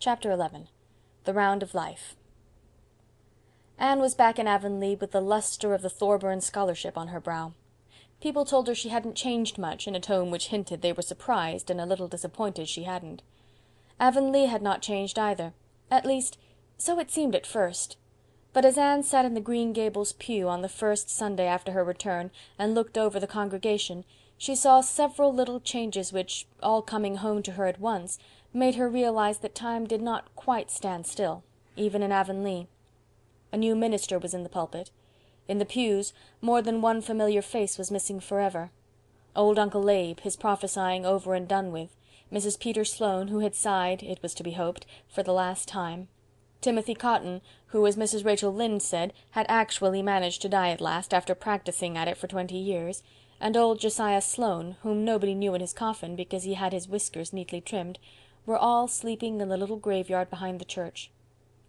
Chapter 11. The Round of Life. Anne was back in Avonlea with the lustre of the Thorburn scholarship on her brow. People told her she hadn't changed much, in a tone which hinted they were surprised and a little disappointed she hadn't. Avonlea had not changed either. At least, so it seemed at first. But as Anne sat in the Green Gables pew on the first Sunday after her return and looked over the congregation, she saw several little changes which, all coming home to her at once, made her realize that time did not quite stand still, even in Avonlea. A new minister was in the pulpit. In the pews, more than one familiar face was missing forever. Old Uncle Abe, his prophesying over and done with; Mrs. Peter Sloane, who had sighed, it was to be hoped, for the last time; Timothy Cotton, who, as Mrs. Rachel Lynde said, had actually managed to die at last, after practising at it for 20 years; and old Josiah Sloane, whom nobody knew in his coffin because he had his whiskers neatly trimmed, were all sleeping in the little graveyard behind the church.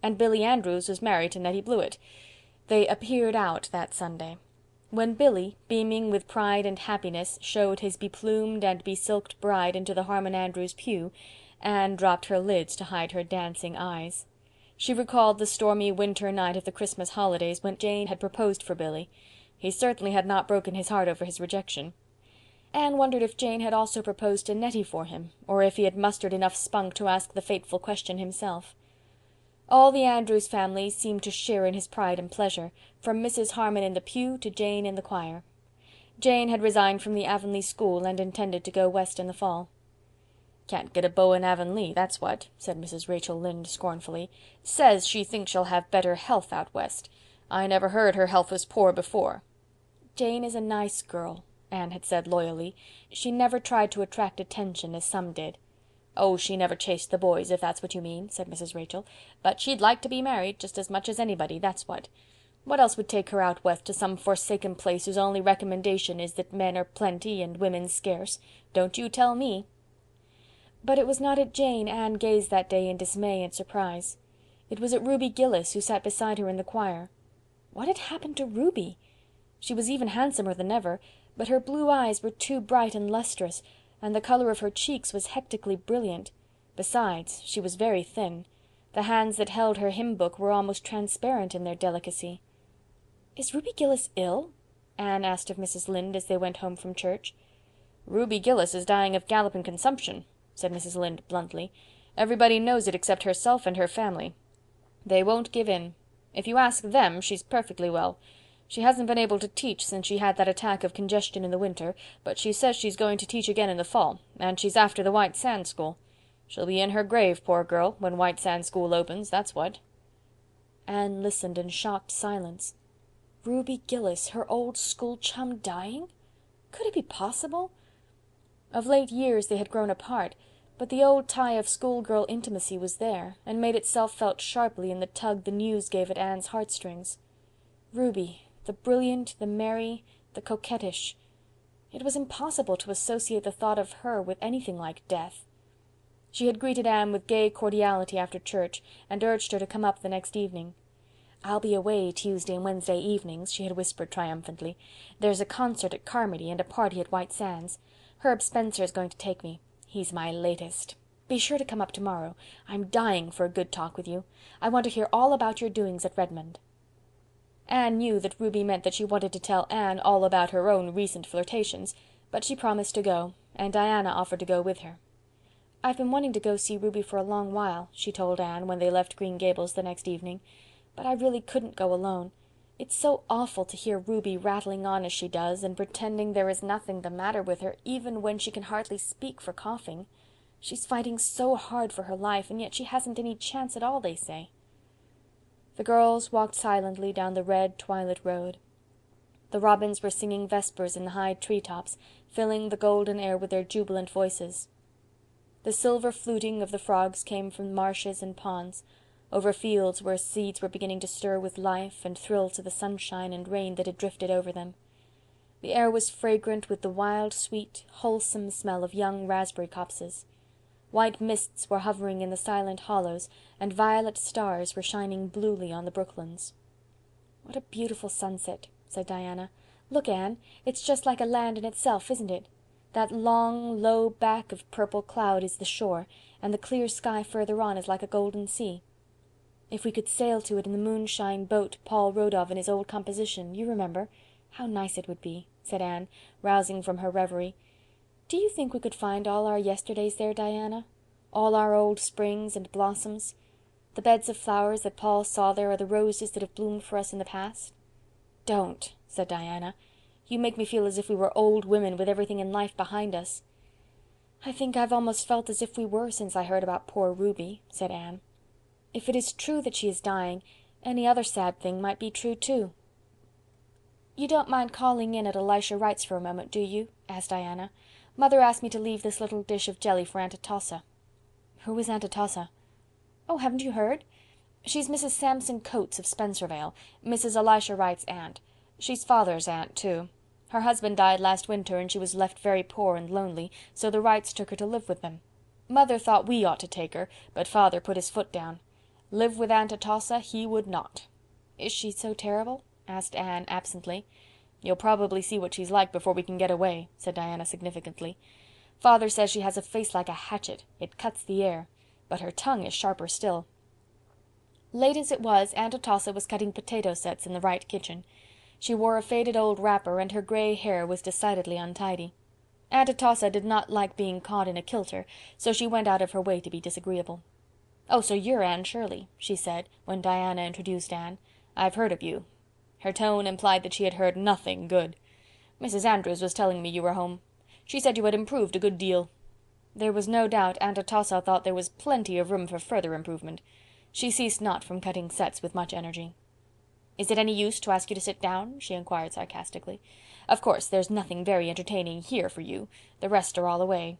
And Billy Andrews was married to Nettie Blewett. They appeared out that Sunday. When Billy, beaming with pride and happiness, showed his beplumed and besilked bride into the Harmon Andrews pew, Anne dropped her lids to hide her dancing eyes. She recalled the stormy winter night of the Christmas holidays when Jane had proposed for Billy. He certainly had not broken his heart over his rejection. Anne wondered if Jane had also proposed to Nettie for him, or if he had mustered enough spunk to ask the fateful question himself. All the Andrews family seemed to share in his pride and pleasure, from Mrs. Harmon in the pew to Jane in the choir. Jane had resigned from the Avonlea school and intended to go west in the fall. "Can't get a beau in Avonlea, that's what," said Mrs. Rachel Lynde scornfully. "Says she thinks she'll have better health out west. I never heard her health was poor before." "Jane is a nice girl," Anne had said loyally. "She never tried to attract attention as some did." "Oh, she never chased the boys, if that's what you mean," said Mrs. Rachel. "But she'd like to be married, just as much as anybody, that's what. What else would take her out west to some forsaken place whose only recommendation is that men are plenty and women scarce? Don't you tell me." But it was not at Jane Anne gazed that day in dismay and surprise. It was at Ruby Gillis, who sat beside her in the choir. What had happened to Ruby? She was even handsomer than ever, but her blue eyes were too bright and lustrous, and the colour of her cheeks was hectically brilliant. Besides, she was very thin. The hands that held her hymn book were almost transparent in their delicacy. "Is Ruby Gillis ill?" Anne asked of Mrs. Lynde as they went home from church. "Ruby Gillis is dying of galloping consumption," said Mrs. Lynde bluntly. "Everybody knows it except herself and her family. They won't give in. If you ask them, she's perfectly well. She hasn't been able to teach since she had that attack of congestion in the winter, but she says she's going to teach again in the fall, and she's after the White Sands School. She'll be in her grave, poor girl, when White Sands School opens, that's what." Anne listened in shocked silence. Ruby Gillis, her old school chum, dying? Could it be possible? Of late years they had grown apart, but the old tie of schoolgirl intimacy was there, and made itself felt sharply in the tug the news gave at Anne's heartstrings. Ruby, the brilliant, the merry, the coquettish. It was impossible to associate the thought of her with anything like death. She had greeted Anne with gay cordiality after church, and urged her to come up the next evening. "I'll be away Tuesday and Wednesday evenings," she had whispered triumphantly. "There's a concert at Carmody and a party at White Sands. Herb Spencer is going to take me. He's my latest. Be sure to come up tomorrow. I'm dying for a good talk with you. I want to hear all about your doings at Redmond." Anne knew that Ruby meant that she wanted to tell Anne all about her own recent flirtations, but she promised to go, and Diana offered to go with her. "I've been wanting to go see Ruby for a long while," she told Anne when they left Green Gables the next evening, "but I really couldn't go alone. It's so awful to hear Ruby rattling on as she does, and pretending there is nothing the matter with her, even when she can hardly speak for coughing. She's fighting so hard for her life, and yet she hasn't any chance at all, they say." The girls walked silently down the red twilit road. The robins were singing vespers in the high treetops, filling the golden air with their jubilant voices. The silver fluting of the frogs came from marshes and ponds, over fields where seeds were beginning to stir with life and thrill to the sunshine and rain that had drifted over them. The air was fragrant with the wild, sweet, wholesome smell of young raspberry copses. White mists were hovering in the silent hollows, and violet stars were shining bluely on the brooklands. "What a beautiful sunset," said Diana. "Look, Anne, it's just like a land in itself, isn't it? That long, low back of purple cloud is the shore, and the clear sky further on is like a golden sea. If we could sail to it in the moonshine boat Paul wrote of in his old composition, you remember, how nice it would be," said Anne, rousing from her reverie. "Do you think we could find all our yesterdays there, Diana? All our old springs and blossoms? The beds of flowers that Paul saw there are the roses that have bloomed for us in the past?" "Don't," said Diana. "You make me feel as if we were old women with everything in life behind us." "I think I've almost felt as if we were since I heard about poor Ruby," said Anne. "If it is true that she is dying, any other sad thing might be true too." "You don't mind calling in at Elisha Wright's for a moment, do you?" asked Diana. "Mother asked me to leave this little dish of jelly for Aunt Atossa." "Who is Aunt Atossa?" "Oh, haven't you heard? She's Mrs. Samson Coates of Spencervale, Mrs. Elisha Wright's aunt. She's father's aunt too. Her husband died last winter and she was left very poor and lonely, so the Wrights took her to live with them. Mother thought we ought to take her, but father put his foot down. Live with Aunt Atossa he would not." "Is she so terrible?" asked Anne absently. "You'll probably see what she's like before we can get away," said Diana significantly. "Father says she has a face like a hatchet, it cuts the air, but her tongue is sharper still." Late as it was, Aunt Atossa was cutting potato sets in the Wright kitchen. She wore a faded old wrapper and her grey hair was decidedly untidy. Aunt Atossa did not like being caught in a kilter, so she went out of her way to be disagreeable. "Oh, so you're Anne Shirley," she said, when Diana introduced Anne. "I've heard of you." Her tone implied that she had heard nothing good. "Mrs. Andrews was telling me you were home. She said you had improved a good deal." There was no doubt Aunt Atossa thought there was plenty of room for further improvement. She ceased not from cutting sets with much energy. "Is it any use to ask you to sit down?" she inquired sarcastically. "Of course, there's nothing very entertaining here for you. The rest are all away."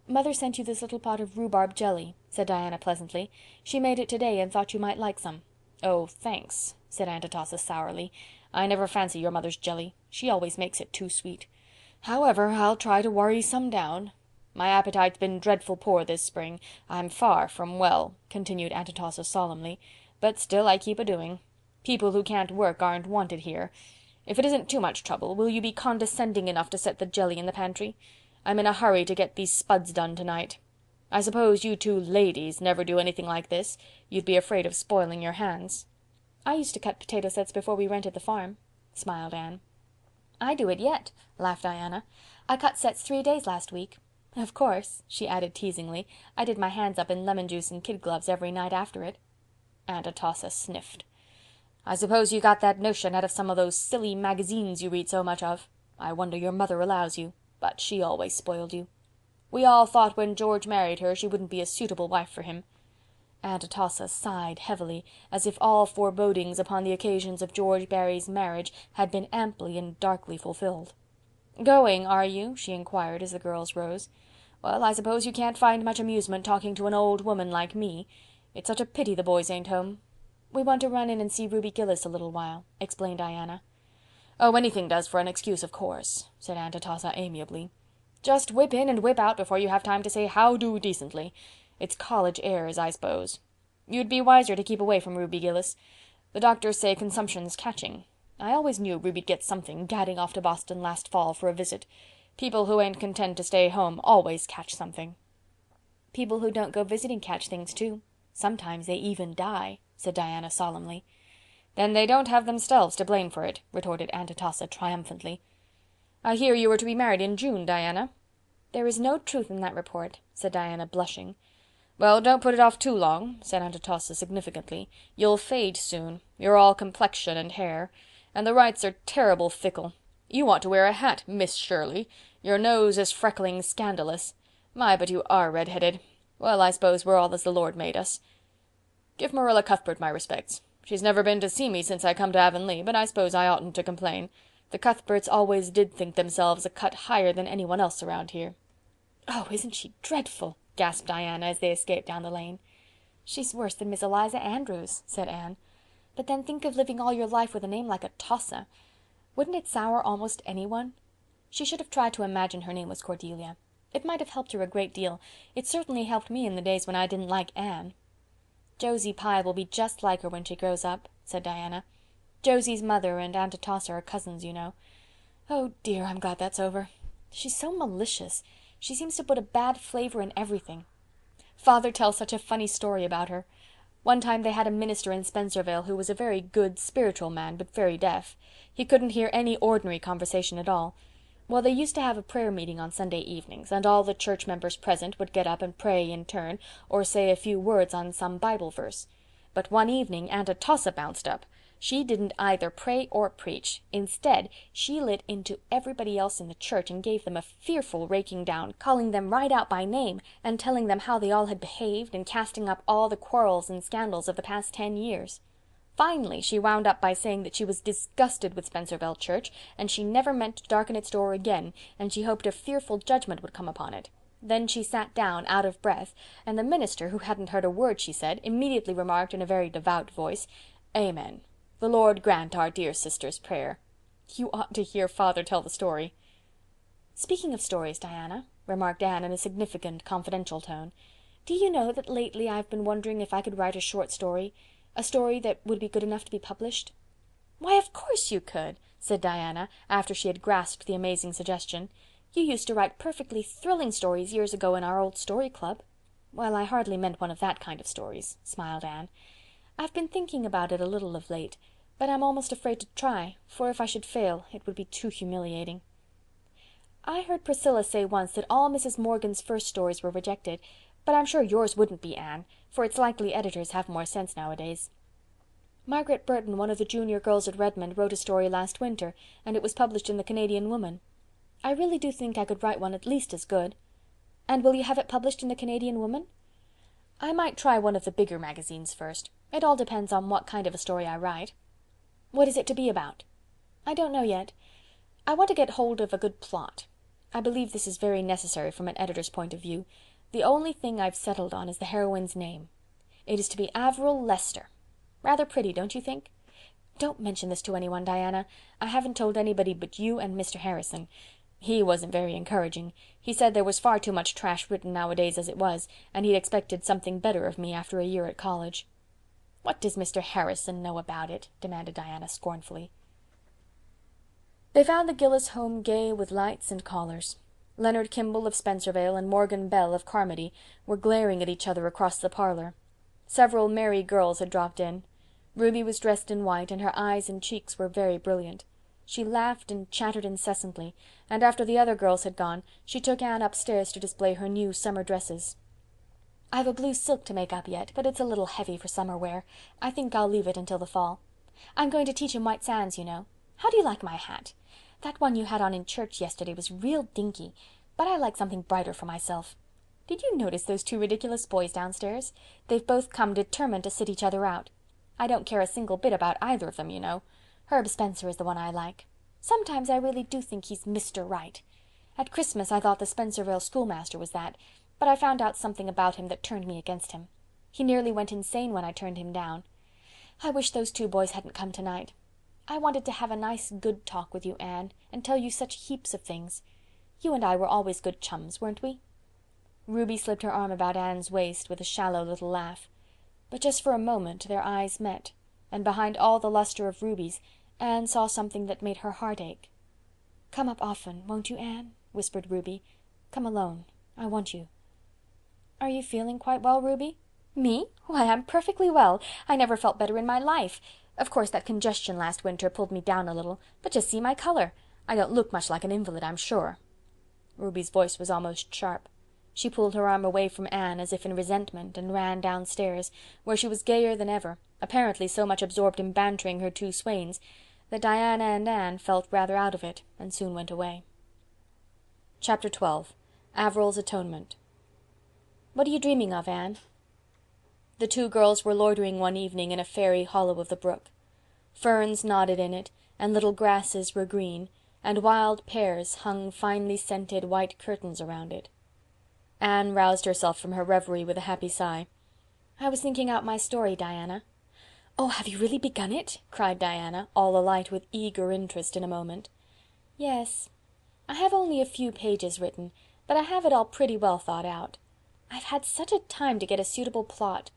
"Mother sent you this little pot of rhubarb jelly," said Diana pleasantly. "She made it today and thought you might like some." "Oh, thanks," said Aunt Atossa sourly. "I never fancy your mother's jelly. She always makes it too sweet. However, I'll try to worry some down. My appetite's been dreadful poor this spring. I'm far from well," continued Aunt Atossa solemnly, "but still I keep a-doing. People who can't work aren't wanted here. If it isn't too much trouble, will you be condescending enough to set the jelly in the pantry? I'm in a hurry to get these spuds done tonight. I suppose you two ladies never do anything like this. You'd be afraid of spoiling your hands." "I used to cut potato sets before we rented the farm," smiled Anne. "I do it yet," laughed Diana. "I cut sets 3 days last week. Of course," she added teasingly, "I did my hands up in lemon juice and kid gloves every night after it." Aunt Atossa sniffed. "I suppose you got that notion out of some of those silly magazines you read so much of. I wonder your mother allows you. But she always spoiled you. We all thought when George married her she wouldn't be a suitable wife for him." Aunt Atossa sighed heavily, as if all forebodings upon the occasions of George Barry's marriage had been amply and darkly fulfilled. "Going, are you?" she inquired as the girls rose. "Well, I suppose you can't find much amusement talking to an old woman like me. It's such a pity the boys ain't home." "We want to run in and see Ruby Gillis a little while," explained Diana. "Oh, anything does for an excuse, of course," said Aunt Atossa amiably. "Just whip in and whip out before you have time to say how do decently. It's college airs, I suppose. You'd be wiser to keep away from Ruby Gillis. The doctors say consumption's catching. I always knew Ruby'd get something, gadding off to Boston last fall for a visit. People who ain't content to stay home always catch something." "People who don't go visiting catch things too. Sometimes they even die," said Diana solemnly. "Then they don't have themselves to blame for it," retorted Aunt Atossa triumphantly. "I hear you were to be married in June, Diana." "There is no truth in that report," said Diana, blushing. "Well, don't put it off too long," said Aunt Atossa significantly. "You'll fade soon. You're all complexion and hair. And the Wrights are terrible fickle. You ought to wear a hat, Miss Shirley. Your nose is freckling scandalous. My, but you are red-headed. Well, I suppose we're all as the Lord made us. Give Marilla Cuthbert my respects. She's never been to see me since I come to Avonlea, but I suppose I oughtn't to complain. The Cuthberts always did think themselves a cut higher than anyone else around here." "Oh, isn't she dreadful?" gasped Diana as they escaped down the lane. "She's worse than Miss Eliza Andrews," said Anne. "But then think of living all your life with a name like Atossa. Wouldn't it sour almost anyone? She should have tried to imagine her name was Cordelia. It might have helped her a great deal. It certainly helped me in the days when I didn't like Anne." "Josie Pye will be just like her when she grows up," said Diana. "Josie's mother and Aunt Atossa are cousins, you know. Oh dear, I'm glad that's over. She's so malicious. She seems to put a bad flavor in everything. Father tells such a funny story about her. One time they had a minister in Spencervale who was a very good, spiritual man, but very deaf. He couldn't hear any ordinary conversation at all. Well, they used to have a prayer meeting on Sunday evenings, and all the church members present would get up and pray in turn, or say a few words on some Bible verse. But one evening Aunt Atossa bounced up. She didn't either pray or preach. Instead, she lit into everybody else in the church and gave them a fearful raking down, calling them right out by name, and telling them how they all had behaved, and casting up all the quarrels and scandals of the past 10 years. Finally, she wound up by saying that she was disgusted with Spencervale Church, and she never meant to darken its door again, and she hoped a fearful judgment would come upon it. Then she sat down, out of breath, and the minister, who hadn't heard a word she said, immediately remarked in a very devout voice, "Amen. The Lord grant our dear sister's prayer." You ought to hear Father tell the story. "Speaking of stories, Diana," remarked Anne in a significant, confidential tone, "do you know that lately I've been wondering if I could write a short story, a story that would be good enough to be published?" "Why, of course you could," said Diana, after she had grasped the amazing suggestion. "You used to write perfectly thrilling stories years ago in our old story club." "Well, I hardly meant one of that kind of stories," smiled Anne. "I've been thinking about it a little of late, but I'm almost afraid to try, for if I should fail, it would be too humiliating. I heard Priscilla say once that all Mrs. Morgan's first stories were rejected, but I'm sure yours wouldn't be, Anne, for it's likely editors have more sense nowadays. Margaret Burton, one of the junior girls at Redmond, wrote a story last winter, and it was published in the Canadian Woman. I really do think I could write one at least as good. And will you have it published in the Canadian Woman?" "I might try one of the bigger magazines first. It all depends on what kind of a story I write." "What is it to be about?" "I don't know yet. I want to get hold of a good plot. I believe this is very necessary from an editor's point of view. The only thing I've settled on is the heroine's name. It is to be Averil Lester. Rather pretty, don't you think? Don't mention this to anyone, Diana. I haven't told anybody but you and Mr. Harrison. He wasn't very encouraging. He said there was far too much trash written nowadays as it was, and he'd expected something better of me after a year at college." "What does Mr. Harrison know about it?" demanded Diana scornfully. They found the Gillis home gay with lights and callers. Leonard Kimball of Spencervale and Morgan Bell of Carmody were glaring at each other across the parlor. Several merry girls had dropped in. Ruby was dressed in white, and her eyes and cheeks were very brilliant. She laughed and chattered incessantly, and after the other girls had gone, she took Anne upstairs to display her new summer dresses. "I've a blue silk to make up yet, but it's a little heavy for summer wear. I think I'll leave it until the fall. I'm going to teach in White Sands, you know. How do you like my hat? That one you had on in church yesterday was real dinky, but I like something brighter for myself. Did you notice those two ridiculous boys downstairs? They've both come determined to sit each other out. I don't care a single bit about either of them, you know. Herb Spencer is the one I like. Sometimes I really do think he's Mr. Right. At Christmas I thought the Spencervale schoolmaster was that, but I found out something about him that turned me against him. He nearly went insane when I turned him down. I wish those two boys hadn't come tonight. I wanted to have a nice good talk with you, Anne, and tell you such heaps of things. You and I were always good chums, weren't we?" Ruby slipped her arm about Anne's waist with a shallow little laugh. But just for a moment their eyes met, and behind all the luster of Ruby's, Anne saw something that made her heart ache. "Come up often, won't you, Anne?" whispered Ruby. "Come alone. I want you." "Are you feeling quite well, Ruby?" "Me? Why, I'm perfectly well. I never felt better in my life. Of course that congestion last winter pulled me down a little, but just see my color. I don't look much like an invalid, I'm sure." Ruby's voice was almost sharp. She pulled her arm away from Anne as if in resentment and ran downstairs, where she was gayer than ever, apparently so much absorbed in bantering her two swains that Diana and Anne felt rather out of it and soon went away. Chapter 12. Averil's Atonement. "What are you dreaming of, Anne?" The two girls were loitering one evening in a fairy hollow of the brook. Ferns nodded in it, and little grasses were green, and wild pears hung finely scented white curtains around it. Anne roused herself from her reverie with a happy sigh. "I was thinking out my story, Diana." "Oh, have you really begun it?" cried Diana, all alight with eager interest in a moment. "Yes. I have only a few pages written, but I have it all pretty well thought out. I've had such a time to get a suitable plot.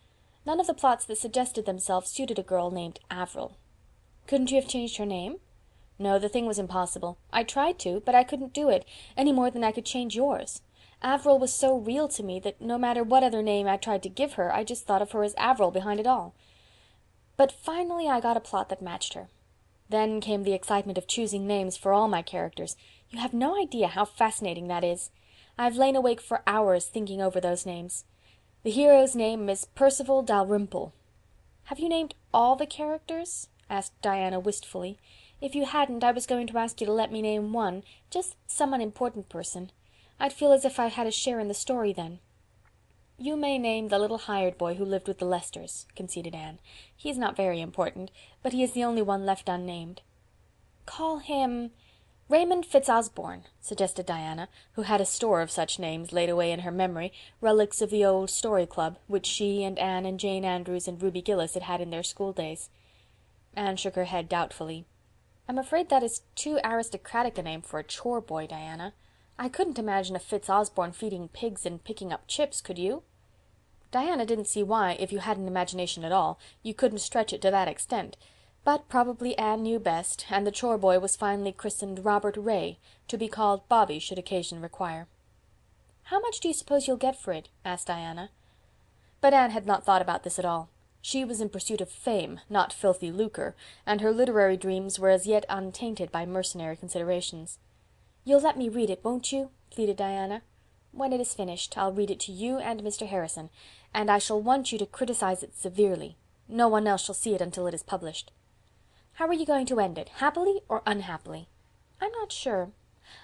None of the plots that suggested themselves suited a girl named Avril." "Couldn't you have changed her name?" No, the thing was impossible. I tried to, but I couldn't do it, any more than I could change yours. Avril was so real to me that no matter what other name I tried to give her, I just thought of her as Avril behind it all. But finally I got a plot that matched her. Then came the excitement of choosing names for all my characters. You have no idea how fascinating that is. I've lain awake for hours thinking over those names. The hero's name is Percival Dalrymple. Have you named all the characters? Asked Diana wistfully. If you hadn't, I was going to ask you to let me name one, just some unimportant person. I'd feel as if I had a share in the story then. You may name the little hired boy who lived with the Lesters, conceded Anne. He is not very important, but he is the only one left unnamed. Call him Raymond Fitzosborne, suggested Diana, who had a store of such names laid away in her memory, relics of the old Story Club, which she and Anne and Jane Andrews and Ruby Gillis had had in their school days. Anne shook her head doubtfully. I'm afraid that is too aristocratic a name for a chore boy, Diana. I couldn't imagine a Fitzosborne feeding pigs and picking up chips, could you? Diana didn't see why, if you had an imagination at all, you couldn't stretch it to that extent, but probably Anne knew best, and the chore boy was finally christened Robert Ray, to be called Bobby should occasion require. How much do you suppose you'll get for it? Asked Diana. But Anne had not thought about this at all. She was in pursuit of fame, not filthy lucre, and her literary dreams were as yet untainted by mercenary considerations. You'll let me read it, won't you? Pleaded Diana. When it is finished, I'll read it to you and Mr. Harrison, and I shall want you to criticize it severely. No one else shall see it until it is published. How are you going to end it, happily or unhappily? I'm not sure.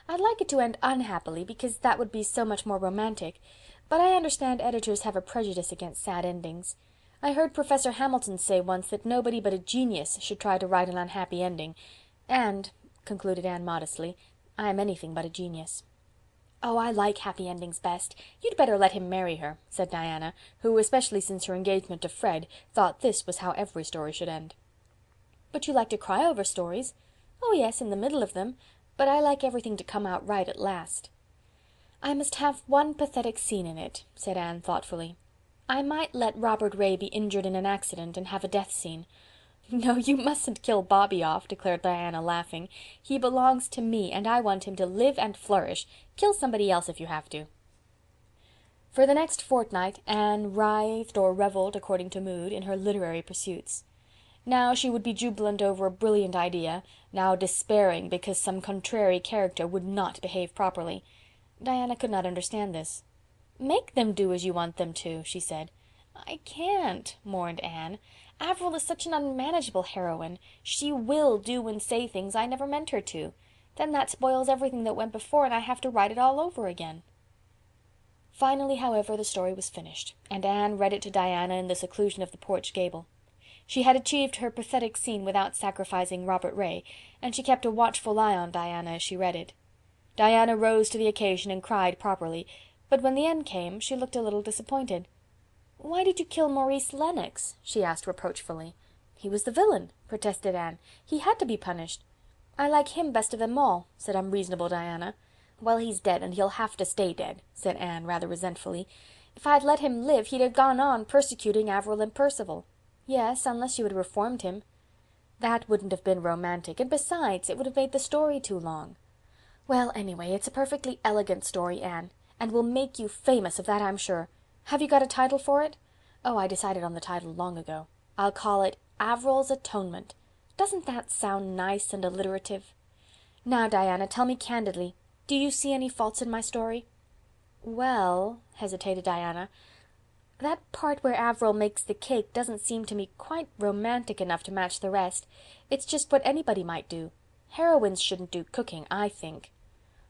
I'd like it to end unhappily, because that would be so much more romantic, but I understand editors have a prejudice against sad endings. I heard Professor Hamilton say once that nobody but a genius should try to write an unhappy ending, and, concluded Anne modestly, I am anything but a genius. Oh, I like happy endings best. You'd better let him marry her, said Diana, who, especially since her engagement to Fred, thought this was how every story should end. But you like to cry over stories. Oh, yes, in the middle of them, but I like everything to come out right at last. I must have one pathetic scene in it, said Anne thoughtfully. I might let Robert Ray be injured in an accident and have a death scene. No, you mustn't kill Bobby off, declared Diana, laughing. He belongs to me, and I want him to live and flourish. Kill somebody else if you have to. For the next fortnight Anne writhed or revelled, according to mood, in her literary pursuits. Now she would be jubilant over a brilliant idea, now despairing because some contrary character would not behave properly. Diana could not understand this. Make them do as you want them to, she said. I can't, mourned Anne. Avril is such an unmanageable heroine. She will do and say things I never meant her to. Then that spoils everything that went before, and I have to write it all over again. Finally, however, the story was finished, and Anne read it to Diana in the seclusion of the porch gable. She had achieved her pathetic scene without sacrificing Robert Ray, and she kept a watchful eye on Diana as she read it. Diana rose to the occasion and cried properly, but when the end came, she looked a little disappointed. "Why did you kill Maurice Lennox?" she asked reproachfully. "He was the villain," protested Anne. "He had to be punished." "I like him best of them all," said unreasonable Diana. "Well, he's dead, and he'll have to stay dead," said Anne rather resentfully. "If I'd let him live, he'd have gone on persecuting Avril and Percival." "Yes, unless you had reformed him." "That wouldn't have been romantic, and besides, it would have made the story too long." "Well, anyway, it's a perfectly elegant story, Anne, and will make you famous, of that I'm sure. Have you got a title for it?" "Oh, I decided on the title long ago. I'll call it Avril's Atonement. Doesn't that sound nice and alliterative? Now, Diana, tell me candidly, do you see any faults in my story?" "Well," hesitated Diana, "that part where Avril makes the cake doesn't seem to me quite romantic enough to match the rest. It's just what anybody might do. Heroines shouldn't do cooking, I think."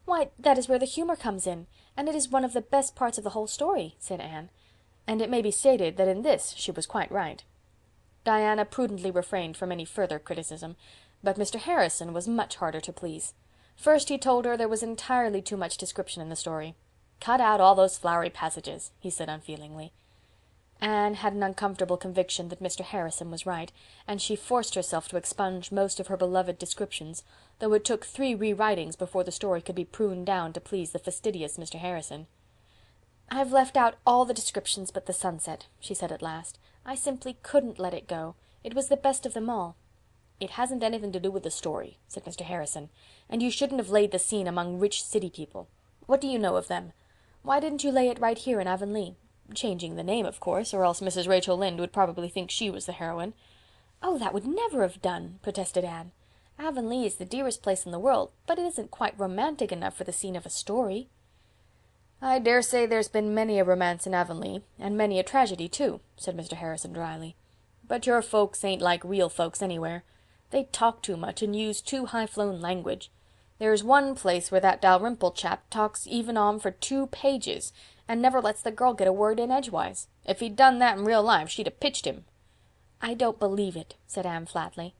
"Why, that is where the humor comes in, and it is one of the best parts of the whole story," said Anne, and it may be stated that in this she was quite right. Diana prudently refrained from any further criticism, but Mr. Harrison was much harder to please. First he told her there was entirely too much description in the story. "Cut out all those flowery passages," he said unfeelingly. Anne had an uncomfortable conviction that Mr. Harrison was right, and she forced herself to expunge most of her beloved descriptions, though it took 3 rewritings before the story could be pruned down to please the fastidious Mr. Harrison. "I've left out all the descriptions but the sunset," she said at last. "I simply couldn't let it go. It was the best of them all." "It hasn't anything to do with the story," said Mr. Harrison, "and you shouldn't have laid the scene among rich city people. What do you know of them? Why didn't you lay it right here in Avonlea? Changing the name, of course, or else Mrs. Rachel Lynde would probably think she was the heroine." "Oh, that would never have done," protested Anne. "Avonlea is the dearest place in the world, but it isn't quite romantic enough for the scene of a story." "I dare say there's been many a romance in Avonlea, and many a tragedy too," said Mr. Harrison dryly. "But your folks ain't like real folks anywhere. They talk too much and use too high-flown language. There's one place where that Dalrymple chap talks even on for 2 pages, and never lets the girl get a word in edgewise. If he'd done that in real life, she'd have pitched him." "I don't believe it," said Anne flatly.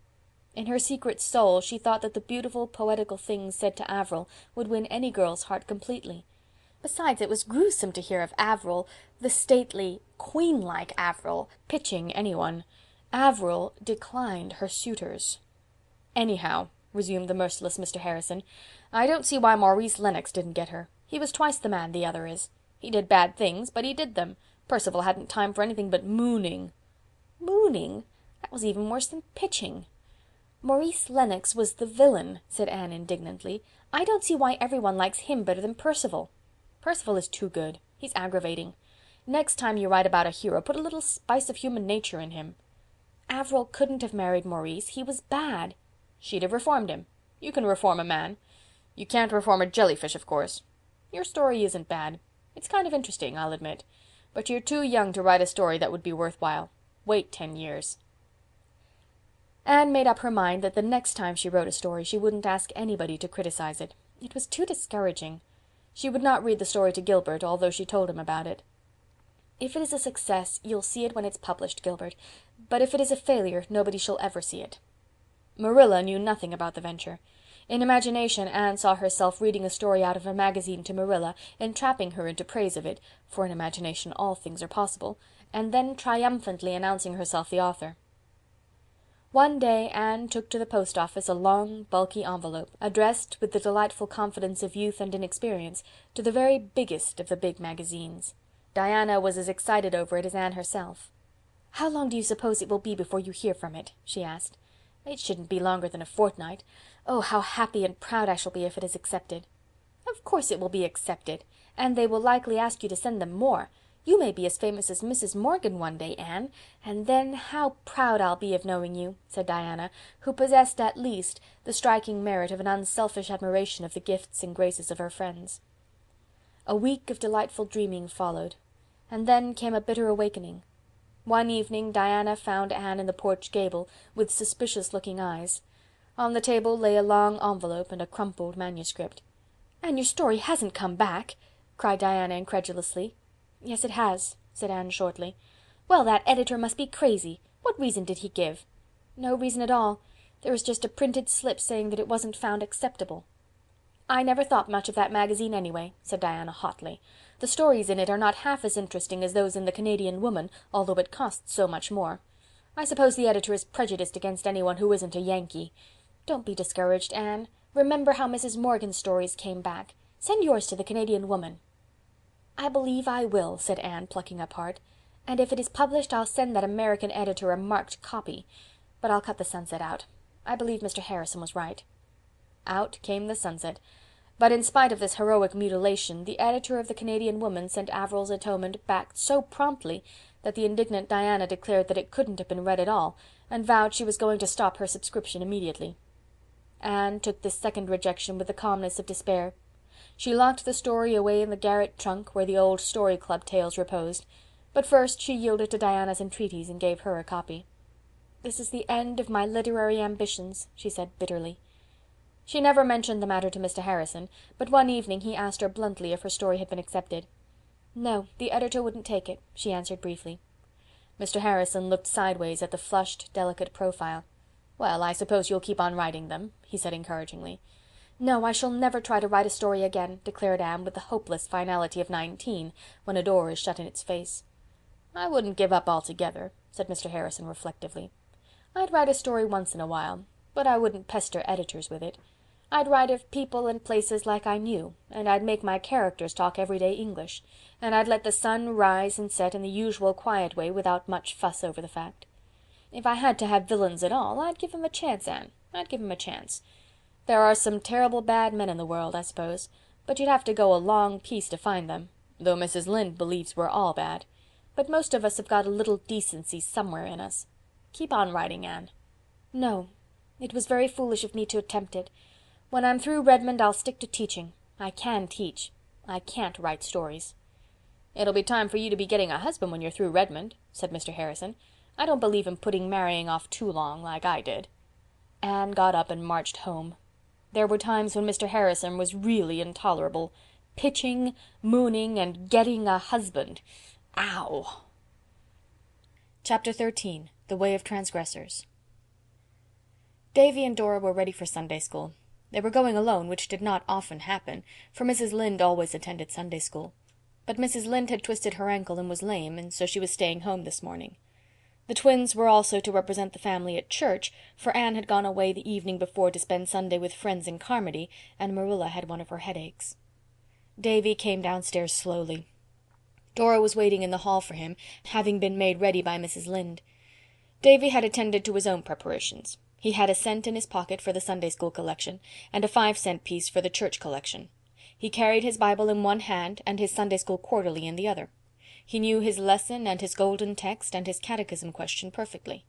In her secret soul she thought that the beautiful, poetical things said to Averil would win any girl's heart completely. Besides, it was gruesome to hear of Averil, the stately, queen-like Averil, pitching anyone. Averil declined her suitors. "Anyhow," resumed the merciless Mr. Harrison, "I don't see why Maurice Lennox didn't get her. He was twice the man the other is. He did bad things, but he did them. Percival hadn't time for anything but mooning." "Mooning? That was even worse than pitching." "Maurice Lennox was the villain," said Anne indignantly. "I don't see why everyone likes him better than Percival." "Percival is too good. He's aggravating. Next time you write about a hero, put a little spice of human nature in him." "Averil couldn't have married Maurice. He was bad." "She'd have reformed him. You can reform a man. You can't reform a jellyfish, of course. Your story isn't bad. It's kind of interesting, I'll admit. But you're too young to write a story that would be worthwhile. Wait 10 years. Anne made up her mind that the next time she wrote a story she wouldn't ask anybody to criticize it. It was too discouraging. She would not read the story to Gilbert, although she told him about it. "If it is a success, you'll see it when it's published, Gilbert. But if it is a failure, nobody shall ever see it." Marilla knew nothing about the venture. In imagination Anne saw herself reading a story out of a magazine to Marilla, entrapping her into praise of it, for in imagination all things are possible, and then triumphantly announcing herself the author. One day Anne took to the post office a long, bulky envelope, addressed, with the delightful confidence of youth and inexperience, to the very biggest of the big magazines. Diana was as excited over it as Anne herself. "How long do you suppose it will be before you hear from it?" she asked. "It shouldn't be longer than a fortnight. Oh, how happy and proud I shall be if it is accepted." "Of course it will be accepted, and they will likely ask you to send them more. You may be as famous as Mrs. Morgan one day, Anne, and then how proud I'll be of knowing you," said Diana, who possessed at least the striking merit of an unselfish admiration of the gifts and graces of her friends. A week of delightful dreaming followed, and then came a bitter awakening. One evening Diana found Anne in the porch gable, with suspicious-looking eyes. On the table lay a long envelope and a crumpled manuscript. "And your story hasn't come back?" cried Diana incredulously. "Yes, it has," said Anne shortly. "Well, that editor must be crazy. What reason did he give?" "No reason at all. There is just a printed slip saying that it wasn't found acceptable." "I never thought much of that magazine anyway," said Diana hotly. "The stories in it are not half as interesting as those in the Canadian Woman, although it costs so much more. I suppose the editor is prejudiced against anyone who isn't a Yankee. Don't be discouraged, Anne. Remember how Mrs. Morgan's stories came back. Send yours to the Canadian Woman." "I believe I will," said Anne, plucking up heart. "And if it is published I'll send that American editor a marked copy. But I'll cut the sunset out. I believe Mr. Harrison was right." Out came the sunset. But in spite of this heroic mutilation, the editor of the Canadian Woman sent Averil's atonement back so promptly that the indignant Diana declared that it couldn't have been read at all, and vowed she was going to stop her subscription immediately. Anne took this second rejection with the calmness of despair. She locked the story away in the garret trunk where the old Story Club tales reposed, but first she yielded to Diana's entreaties and gave her a copy. "This is the end of my literary ambitions," she said bitterly. She never mentioned the matter to Mr. Harrison, but one evening he asked her bluntly if her story had been accepted. "No, the editor wouldn't take it," she answered briefly. Mr. Harrison looked sideways at the flushed, delicate profile. "Well, I suppose you'll keep on writing them," he said encouragingly. "No, I shall never try to write a story again," declared Anne with the hopeless finality of 19, when a door is shut in its face. "I wouldn't give up altogether," said Mr. Harrison reflectively. "I'd write a story once in a while, but I wouldn't pester editors with it. I'd write of people and places like I knew, and I'd make my characters talk everyday English, and I'd let the sun rise and set in the usual quiet way without much fuss over the fact. If I had to have villains at all, I'd give 'em a chance, Anne. I'd give 'em a chance. There are some terrible bad men in the world, I suppose, but you'd have to go a long piece to find them, though Mrs. Lynde believes we're all bad. But most of us have got a little decency somewhere in us. Keep on writing, Anne." "No. It was very foolish of me to attempt it. When I'm through Redmond I'll stick to teaching. I can teach. I can't write stories." "It'll be time for you to be getting a husband when you're through Redmond," said Mr. Harrison. "I don't believe in putting marrying off too long, like I did." Anne got up and marched home. There were times when Mr. Harrison was really intolerable. Pitching, mooning, and getting a husband. Ow! Chapter 13. The Way of Transgressors. Davy and Dora were ready for Sunday school. They were going alone, which did not often happen, for Mrs. Lynde always attended Sunday school. But Mrs. Lynde had twisted her ankle and was lame, and so she was staying home this morning. The twins were also to represent the family at church, for Anne had gone away the evening before to spend Sunday with friends in Carmody, and Marilla had one of her headaches. Davy came downstairs slowly. Dora was waiting in the hall for him, having been made ready by Mrs. Lynde. Davy had attended to his own preparations. He had a cent in his pocket for the Sunday school collection, and a 5-cent piece for the church collection. He carried his Bible in one hand and his Sunday school quarterly in the other. He knew his lesson and his golden text and his catechism question perfectly.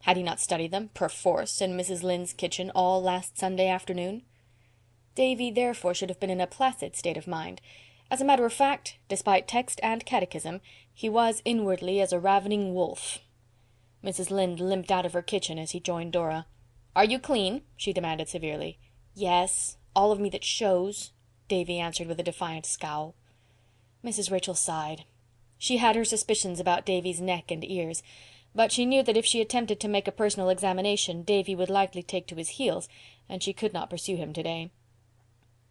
Had he not studied them, perforce, in Mrs. Lynde's kitchen all last Sunday afternoon? Davy therefore should have been in a placid state of mind. As a matter of fact, despite text and catechism, he was inwardly as a ravening wolf. Mrs. Lynde limped out of her kitchen as he joined Dora. "Are you clean?" she demanded severely. "Yes, all of me that shows," Davy answered with a defiant scowl. Mrs. Rachel sighed. She had her suspicions about Davy's neck and ears, but she knew that if she attempted to make a personal examination Davy would likely take to his heels, and she could not pursue him today.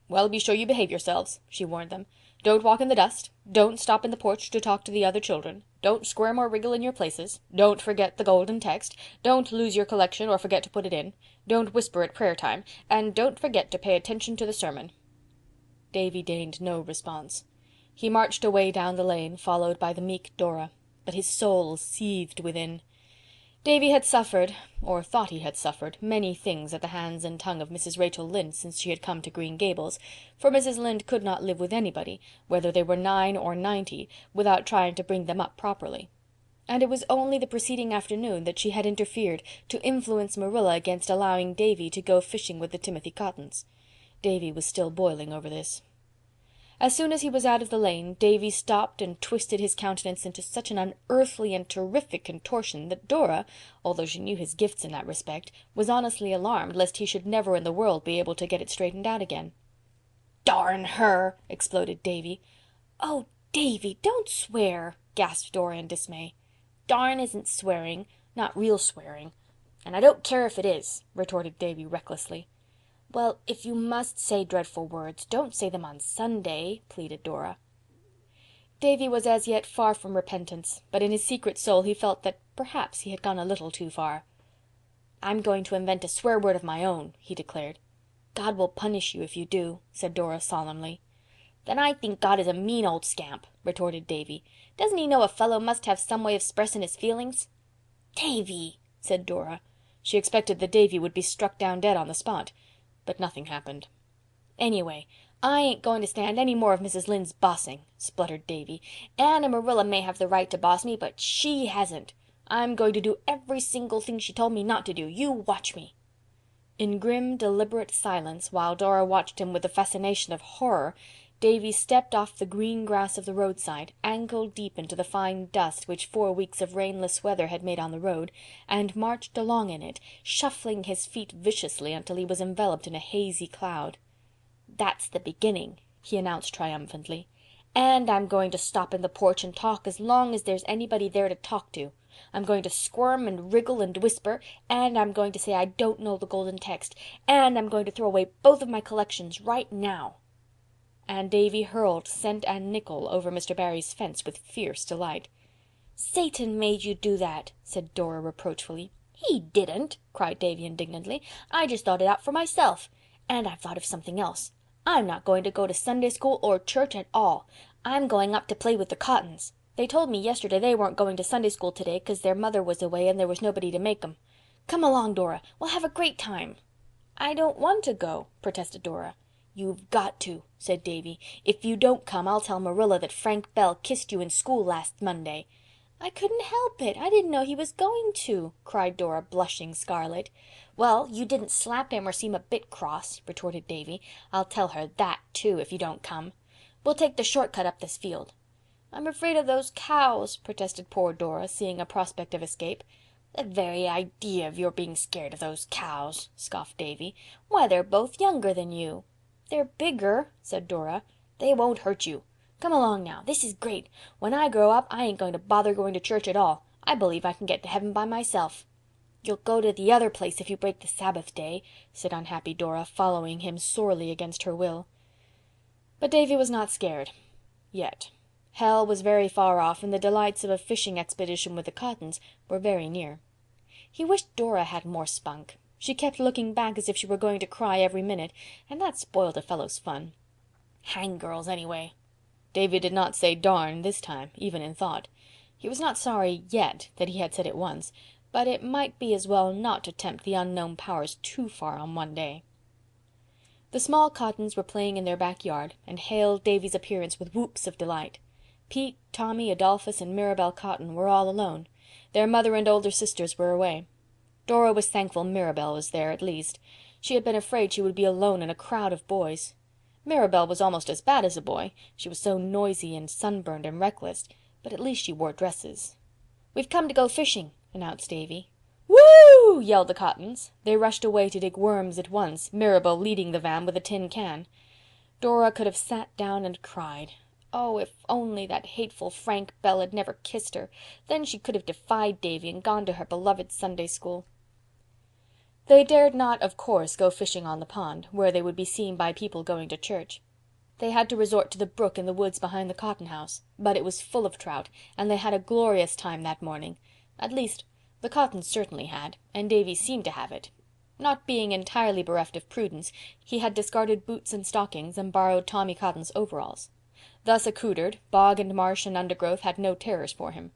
"Well, be sure you behave yourselves," she warned them. "Don't walk in the dust. Don't stop in the porch to talk to the other children. Don't squirm or wriggle in your places. Don't forget the golden text. Don't lose your collection or forget to put it in. Don't whisper at prayer time. And don't forget to pay attention to the sermon." Davy deigned no response. He marched away down the lane, followed by the meek Dora, but his soul seethed within. Davy had suffered, or thought he had suffered, many things at the hands and tongue of Mrs. Rachel Lynde since she had come to Green Gables, for Mrs. Lynde could not live with anybody, whether they were 9 or 90, without trying to bring them up properly. And it was only the preceding afternoon that she had interfered to influence Marilla against allowing Davy to go fishing with the Timothy Cottons. Davy was still boiling over this. As soon as he was out of the lane, Davy stopped and twisted his countenance into such an unearthly and terrific contortion that Dora, although she knew his gifts in that respect, was honestly alarmed lest he should never in the world be able to get it straightened out again. "Darn her!" exploded Davy. "Oh, Davy, don't swear," gasped Dora in dismay. "Darn isn't swearing, not real swearing. And I don't care if it is," retorted Davy recklessly. "Well, if you must say dreadful words, don't say them on Sunday," pleaded Dora. Davy was as yet far from repentance, but in his secret soul he felt that perhaps he had gone a little too far. "I'm going to invent a swear word of my own," he declared. "God will punish you if you do," said Dora solemnly. "Then I think God is a mean old scamp," retorted Davy. "Doesn't he know a fellow must have some way of 'spressin' his feelings?" "Davy!" said Dora. She expected that Davy would be struck down dead on the spot. But nothing happened. "Anyway, I ain't going to stand any more of Mrs. Lynde's bossing," spluttered Davy. "Anne and Marilla may have the right to boss me, but she hasn't. I'm going to do every single thing she told me not to do. You watch me." In grim, deliberate silence, while Dora watched him with the fascination of horror, Davy stepped off the green grass of the roadside, ankle deep into the fine dust which 4 weeks of rainless weather had made on the road, and marched along in it, shuffling his feet viciously until he was enveloped in a hazy cloud. "That's the beginning," he announced triumphantly. "And I'm going to stop in the porch and talk as long as there's anybody there to talk to. I'm going to squirm and wriggle and whisper, and I'm going to say I don't know the golden text, and I'm going to throw away both of my collections right now." And Davy hurled cent and nickel over Mr. Barry's fence with fierce delight. "Satan made you do that," said Dora reproachfully. "He didn't," cried Davy indignantly. "I just thought it out for myself. And I've thought of something else. I'm not going to go to Sunday school or church at all. I'm going up to play with the Cottons. They told me yesterday they weren't going to Sunday school today 'cause their mother was away and there was nobody to make 'em. Come along, Dora. We'll have a great time." "I don't want to go," protested Dora. "You've got to," said Davy. "If you don't come I'll tell Marilla that Frank Bell kissed you in school last Monday." "I couldn't help it. I didn't know he was going to," cried Dora, blushing scarlet. "Well, you didn't slap him or seem a bit cross," retorted Davy. "I'll tell her that, too, if you don't come. We'll take the short cut up this field." "I'm afraid of those cows," protested poor Dora, seeing a prospect of escape. "The very idea of your being scared of those cows," scoffed Davy. "Why, they're both younger than you." "They're bigger," said Dora. "They won't hurt you. Come along now. This is great. When I grow up I ain't going to bother going to church at all. I believe I can get to heaven by myself." "You'll go to the other place if you break the Sabbath day," said unhappy Dora, following him sorely against her will. But Davy was not scared. Yet. Hell was very far off and the delights of a fishing expedition with the Cottons were very near. He wished Dora had more spunk. She kept looking back as if she were going to cry every minute, and that spoiled a fellow's fun. Hang girls anyway. Davy did not say darn this time, even in thought. He was not sorry yet that he had said it once, but it might be as well not to tempt the unknown powers too far on one day. The small Cottons were playing in their backyard and hailed Davy's appearance with whoops of delight. Pete, Tommy, Adolphus, and Mirabel Cotton were all alone. Their mother and older sisters were away. Dora was thankful Mirabel was there, at least. She had been afraid she would be alone in a crowd of boys. Mirabel was almost as bad as a boy. She was so noisy and sunburned and reckless, but at least she wore dresses. "We've come to go fishing," announced Davy. "Woo!" yelled the Cottons. They rushed away to dig worms at once, Mirabel leading the van with a tin can. Dora could have sat down and cried. Oh, if only that hateful Frank Bell had never kissed her! Then she could have defied Davy and gone to her beloved Sunday school. They dared not, of course, go fishing on the pond, where they would be seen by people going to church. They had to resort to the brook in the woods behind the Cotton house, but it was full of trout, and they had a glorious time that morning. At least, the Cottons certainly had, and Davy seemed to have it. Not being entirely bereft of prudence, he had discarded boots and stockings and borrowed Tommy Cotton's overalls. Thus accoutered, bog and marsh and undergrowth had no terrors for him.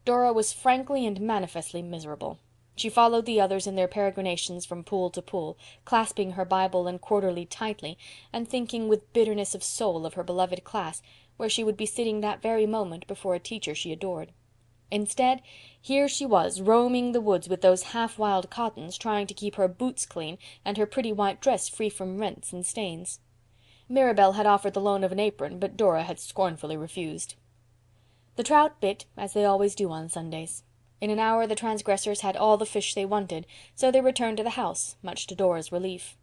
Dora was frankly and manifestly miserable. She followed the others in their peregrinations from pool to pool, clasping her Bible and Quarterly tightly, and thinking with bitterness of soul of her beloved class, where she would be sitting that very moment before a teacher she adored. Instead, here she was roaming the woods with those half-wild Cottons, trying to keep her boots clean and her pretty white dress free from rents and stains. Mirabel had offered the loan of an apron, but Dora had scornfully refused. The trout bit, as they always do on Sundays. In an hour the transgressors had all the fish they wanted, so they returned to the house, much to Dora's relief.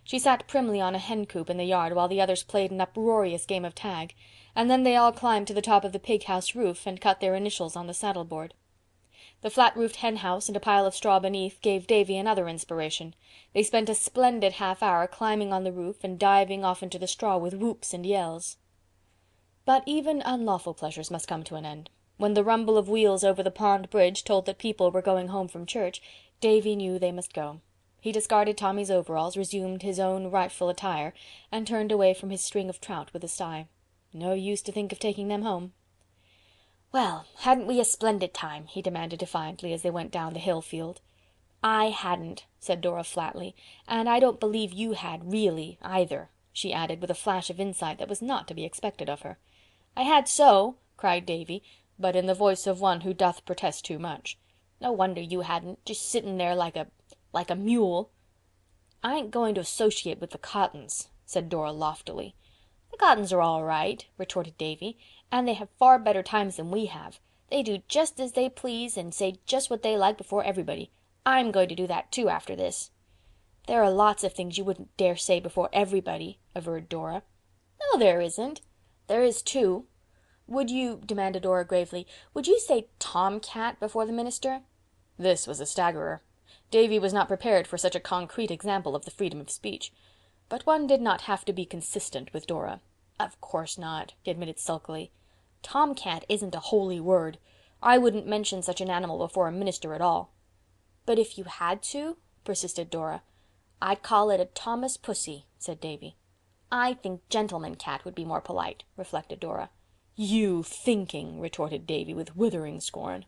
She sat primly on a hen coop in the yard while the others played an uproarious game of tag, and then they all climbed to the top of the pig house roof and cut their initials on the saddleboard. The flat-roofed hen house and a pile of straw beneath gave Davy another inspiration. They spent a splendid half-hour climbing on the roof and diving off into the straw with whoops and yells. But even unlawful pleasures must come to an end. When the rumble of wheels over the pond bridge told that people were going home from church, Davy knew they must go. He discarded Tommy's overalls, resumed his own rightful attire, and turned away from his string of trout with a sigh. No use to think of taking them home. "Well, hadn't we a splendid time?" he demanded defiantly as they went down the hill field. "I hadn't," said Dora flatly, "and I don't believe you had really, either," she added with a flash of insight that was not to be expected of her. "I had so," cried Davy, but in the voice of one who doth protest too much. "No wonder you hadn't, just sitting there like a mule." "I ain't going to associate with the Cottons," said Dora loftily. "The Cottons are all right," retorted Davy, "and they have far better times than we have. They do just as they please and say just what they like before everybody. I'm going to do that too after this." "There are lots of things you wouldn't dare say before everybody," averred Dora. "No, there isn't." "There is too. Would you," demanded Dora gravely, "would you say tomcat before the minister?" This was a staggerer. Davy was not prepared for such a concrete example of the freedom of speech. But one did not have to be consistent with Dora. "Of course not," he admitted sulkily. "Tomcat isn't a holy word. I wouldn't mention such an animal before a minister at all." "But if you had to?" persisted Dora. "I'd call it a Thomas Pussy," said Davy. "I think gentleman cat would be more polite," reflected Dora. "You thinking!" retorted Davy with withering scorn.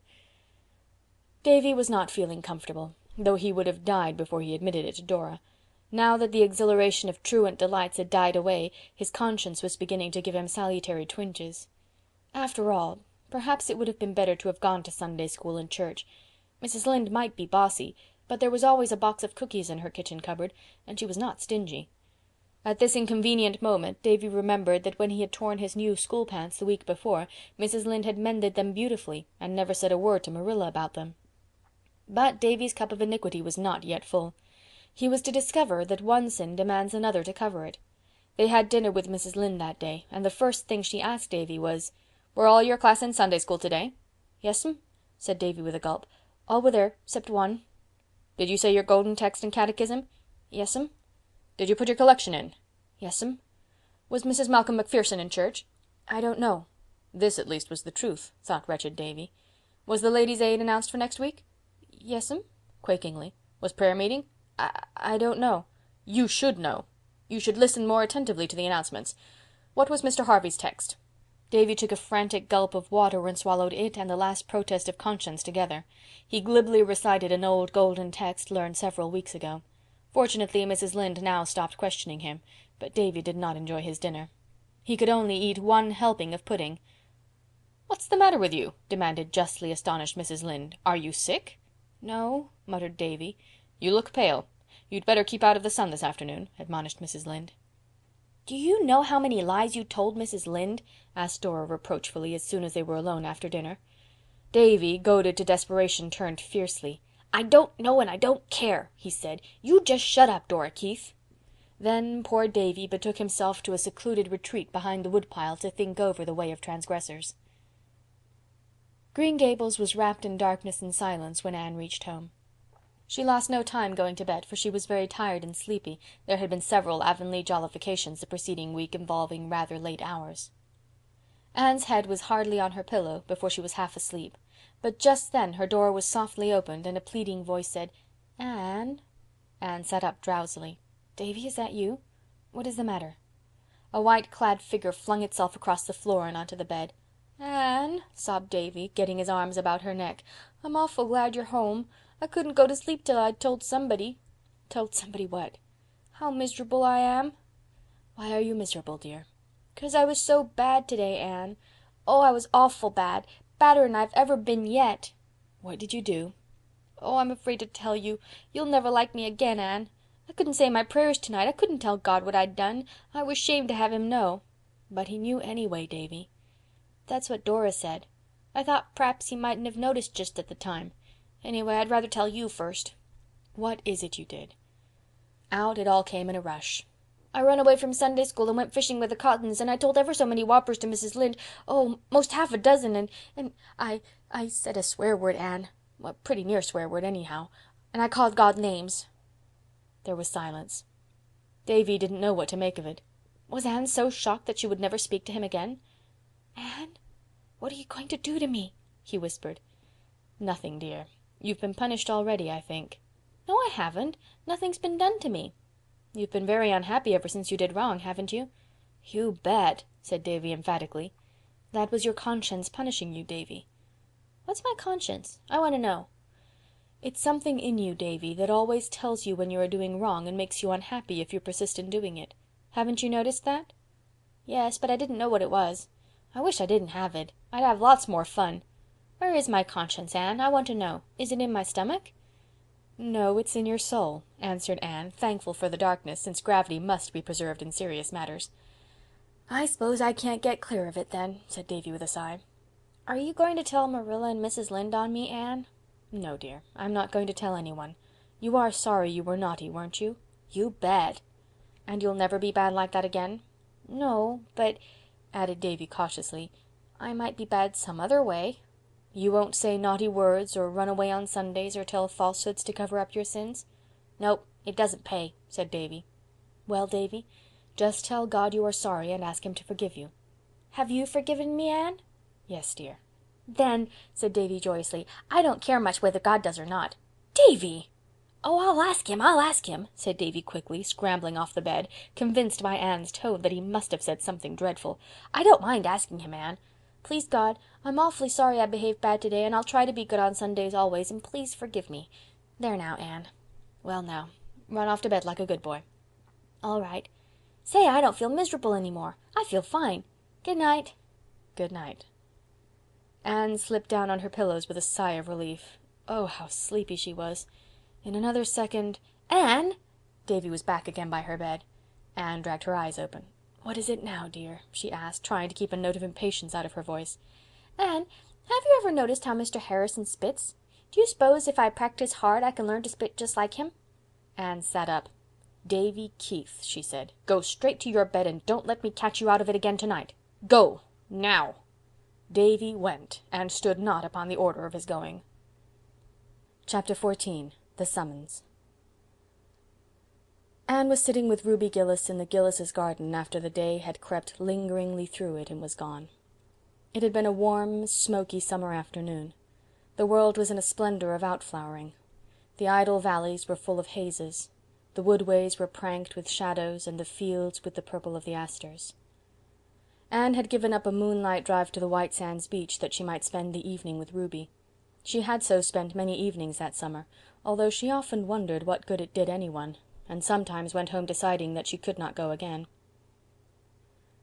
Davy was not feeling comfortable, though he would have died before he admitted it to Dora. Now that the exhilaration of truant delights had died away, his conscience was beginning to give him salutary twinges. After all, perhaps it would have been better to have gone to Sunday school and church. Mrs. Lynde might be bossy, but there was always a box of cookies in her kitchen cupboard, and she was not stingy. At this inconvenient moment Davy remembered that when he had torn his new school pants the week before, Mrs. Lynde had mended them beautifully and never said a word to Marilla about them. But Davy's cup of iniquity was not yet full. He was to discover that one sin demands another to cover it. They had dinner with Mrs. Lynde that day, and the first thing she asked Davy was, "Were all your class in Sunday school today?" "Yes'm," said Davy with a gulp. "All were there, 'cept one." "Did you say your golden text and catechism?" "Yes'm." "Did you put your collection in?" "Yes'm." "Was Mrs. Malcolm MacPherson in church?" "I don't know." This at least was the truth, thought wretched Davy. "Was the Ladies' Aid announced for next week?" "Yes'm," quakingly. "Was prayer meeting?" I don't know." "You should know. You should listen more attentively to the announcements. What was Mr. Harvey's text?" Davy took a frantic gulp of water and swallowed it and the last protest of conscience together. He glibly recited an old golden text learned several weeks ago. Fortunately Mrs. Lynde now stopped questioning him, but Davy did not enjoy his dinner. He could only eat one helping of pudding. "What's the matter with you?" demanded justly astonished Mrs. Lynde. "Are you sick?" "No," muttered Davy. "You look pale. You'd better keep out of the sun this afternoon," admonished Mrs. Lynde. "Do you know how many lies you told Mrs. Lynde?" asked Dora reproachfully as soon as they were alone after dinner. Davy, goaded to desperation, turned fiercely. "I don't know and I don't care," he said. "You just shut up, Dora Keith." Then poor Davy betook himself to a secluded retreat behind the woodpile to think over the way of transgressors. Green Gables was wrapped in darkness and silence when Anne reached home. She lost no time going to bed, for she was very tired and sleepy. There had been several Avonlea jollifications the preceding week involving rather late hours. Anne's head was hardly on her pillow before she was half asleep, but just then her door was softly opened and a pleading voice said, "Anne." Anne sat up drowsily. "Davy, is that you? What is the matter?" A white-clad figure flung itself across the floor and onto the bed. "Anne," sobbed Davy, getting his arms about her neck, "I'm awful glad you're home. I couldn't go to sleep till I'd told somebody." "Told somebody what?" "How miserable I am." "Why are you miserable, dear?" "'Cause I was so bad today, Anne. Oh, I was awful bad. Badder'n I've ever been yet." "What did you do?" "Oh, I'm afraid to tell you. You'll never like me again, Anne. I couldn't say my prayers tonight. I couldn't tell God what I'd done. I was shamed to have him know." "But he knew anyway, Davy." "That's what Dora said. I thought p'raps he mightn't have noticed just at the time. Anyway, I'd rather tell you first." "What is it you did?" Out it all came in a rush. "I run away from Sunday school and went fishing with the Cottons, and I told ever so many whoppers to Mrs. Lynde, oh, most half a dozen, and I said a swear word, Anne, a pretty near swear word anyhow, and I called God names." There was silence. Davy didn't know what to make of it. Was Anne so shocked that she would never speak to him again? "Anne, what are you going to do to me?" he whispered. "Nothing, dear. You've been punished already, I think." "No, I haven't. Nothing's been done to me." "You've been very unhappy ever since you did wrong, haven't you?" "You bet," said Davy emphatically. "That was your conscience punishing you, Davy." "What's my conscience? I want to know." "It's something in you, Davy, that always tells you when you are doing wrong and makes you unhappy if you persist in doing it. Haven't you noticed that?" "Yes, but I didn't know what it was. I wish I didn't have it. I'd have lots more fun. Where is my conscience, Anne? I want to know. Is it in my stomach?" "No, it's in your soul," answered Anne, thankful for the darkness, since gravity must be preserved in serious matters. "I suppose I can't get clear of it then," said Davy with a sigh. "Are you going to tell Marilla and Mrs. Lynde on me, Anne?" "No, dear, I'm not going to tell anyone. You are sorry you were naughty, weren't you?" "You bet." "And you'll never be bad like that again?" "No, but," added Davy cautiously, "I might be bad some other way." "You won't say naughty words or run away on Sundays or tell falsehoods to cover up your sins?" "Nope, it doesn't pay," said Davy. "Well, Davy, just tell God you are sorry and ask him to forgive you." "Have you forgiven me, Anne?" "Yes, dear." "Then," said Davy joyously, "I don't care much whether God does or not." "Davy!" "Oh, I'll ask him," said Davy quickly, scrambling off the bed, convinced by Anne's tone that he must have said something dreadful. "I don't mind asking him, Anne. Please God, I'm awfully sorry I behaved bad today, and I'll try to be good on Sundays always, and please forgive me. There now, Anne. Well now, run off to bed like a good boy." "All right. Say, I don't feel miserable any more. I feel fine. Good night." "Good night." Anne slipped down on her pillows with a sigh of relief. Oh, how sleepy she was. In another second— "Anne!" Davy was back again by her bed. Anne dragged her eyes open. "What is it now, dear?" she asked, trying to keep a note of impatience out of her voice. "Anne, have you ever noticed how Mr. Harrison spits? Do you suppose if I practice hard I can learn to spit just like him?" Anne sat up. "Davy Keith," she said, "go straight to your bed and don't let me catch you out of it again tonight. Go, now." Davy went, and stood not upon the order of his going. Chapter 14. The Summons. Anne was sitting with Ruby Gillis in the Gillis' garden after the day had crept lingeringly through it and was gone. It had been a warm, smoky summer afternoon. The world was in a splendor of outflowering. The idle valleys were full of hazes. The woodways were pranked with shadows, and the fields with the purple of the asters. Anne had given up a moonlight drive to the White Sands beach that she might spend the evening with Ruby. She had so spent many evenings that summer, although she often wondered what good it did anyone, and sometimes went home deciding that she could not go again.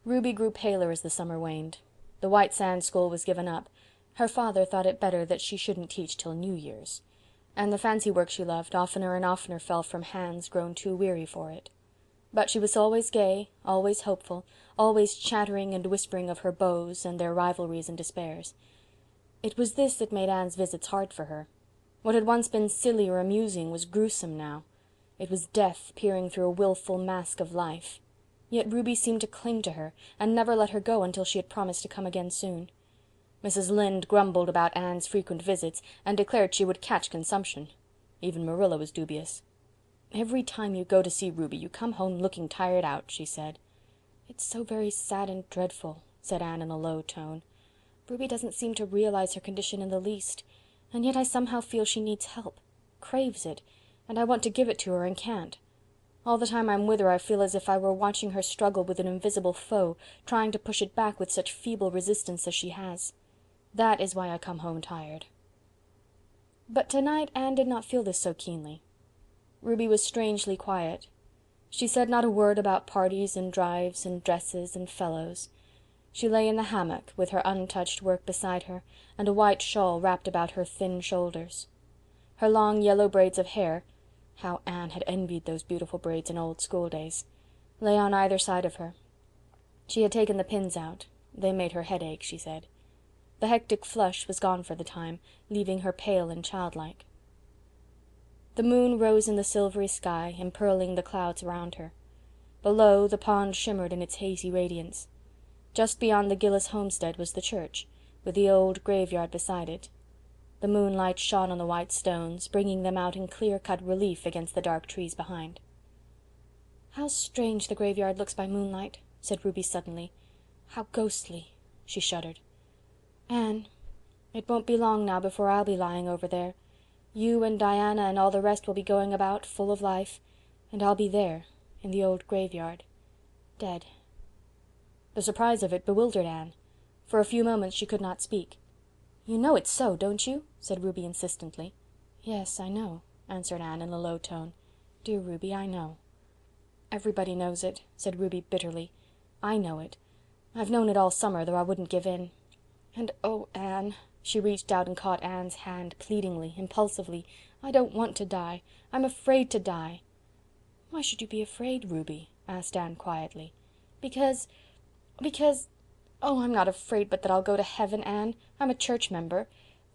Ruby grew paler as the summer waned. The White Sands school was given up. Her father thought it better that she shouldn't teach till New Year's, and the fancy work she loved oftener and oftener fell from hands grown too weary for it. But she was always gay, always hopeful, always chattering and whispering of her beaux and their rivalries and despairs. It was this that made Anne's visits hard for her. What had once been silly or amusing was gruesome now. It was death peering through a wilful mask of life. Yet Ruby seemed to cling to her, and never let her go until she had promised to come again soon. Mrs. Lynde grumbled about Anne's frequent visits, and declared she would catch consumption. Even Marilla was dubious. "Every time you go to see Ruby you come home looking tired out," she said. "It's so very sad and dreadful," said Anne in a low tone. "Ruby doesn't seem to realize her condition in the least, and yet I somehow feel she needs help, craves it, and I want to give it to her and can't. All the time I'm with her I feel as if I were watching her struggle with an invisible foe, trying to push it back with such feeble resistance as she has. That is why I come home tired." But tonight Anne did not feel this so keenly. Ruby was strangely quiet. She said not a word about parties and drives and dresses and fellows. She lay in the hammock with her untouched work beside her, and a white shawl wrapped about her thin shoulders. Her long yellow braids of hair, how Anne had envied those beautiful braids in old school days, lay on either side of her. She had taken the pins out. They made her head ache, she said. The hectic flush was gone for the time, leaving her pale and childlike. The moon rose in the silvery sky, empearling the clouds around her. Below, the pond shimmered in its hazy radiance. Just beyond the Gillis homestead was the church, with the old graveyard beside it. The moonlight shone on the white stones, bringing them out in clear-cut relief against the dark trees behind. "How strange the graveyard looks by moonlight," said Ruby suddenly. "How ghostly," she shuddered. "Anne, it won't be long now before I'll be lying over there. You and Diana and all the rest will be going about, full of life, and I'll be there, in the old graveyard, dead." The surprise of it bewildered Anne. For a few moments she could not speak. "You know it's so, don't you?" said Ruby insistently. "Yes, I know," answered Anne in a low tone. "Dear Ruby, I know." "Everybody knows it," said Ruby bitterly. "I know it. I've known it all summer, though I wouldn't give in. And oh, Anne," she reached out and caught Anne's hand pleadingly, impulsively, "I don't want to die. I'm afraid to die." "Why should you be afraid, Ruby?" asked Anne quietly. Because... oh, I'm not afraid but that I'll go to heaven, Anne. I'm a church member.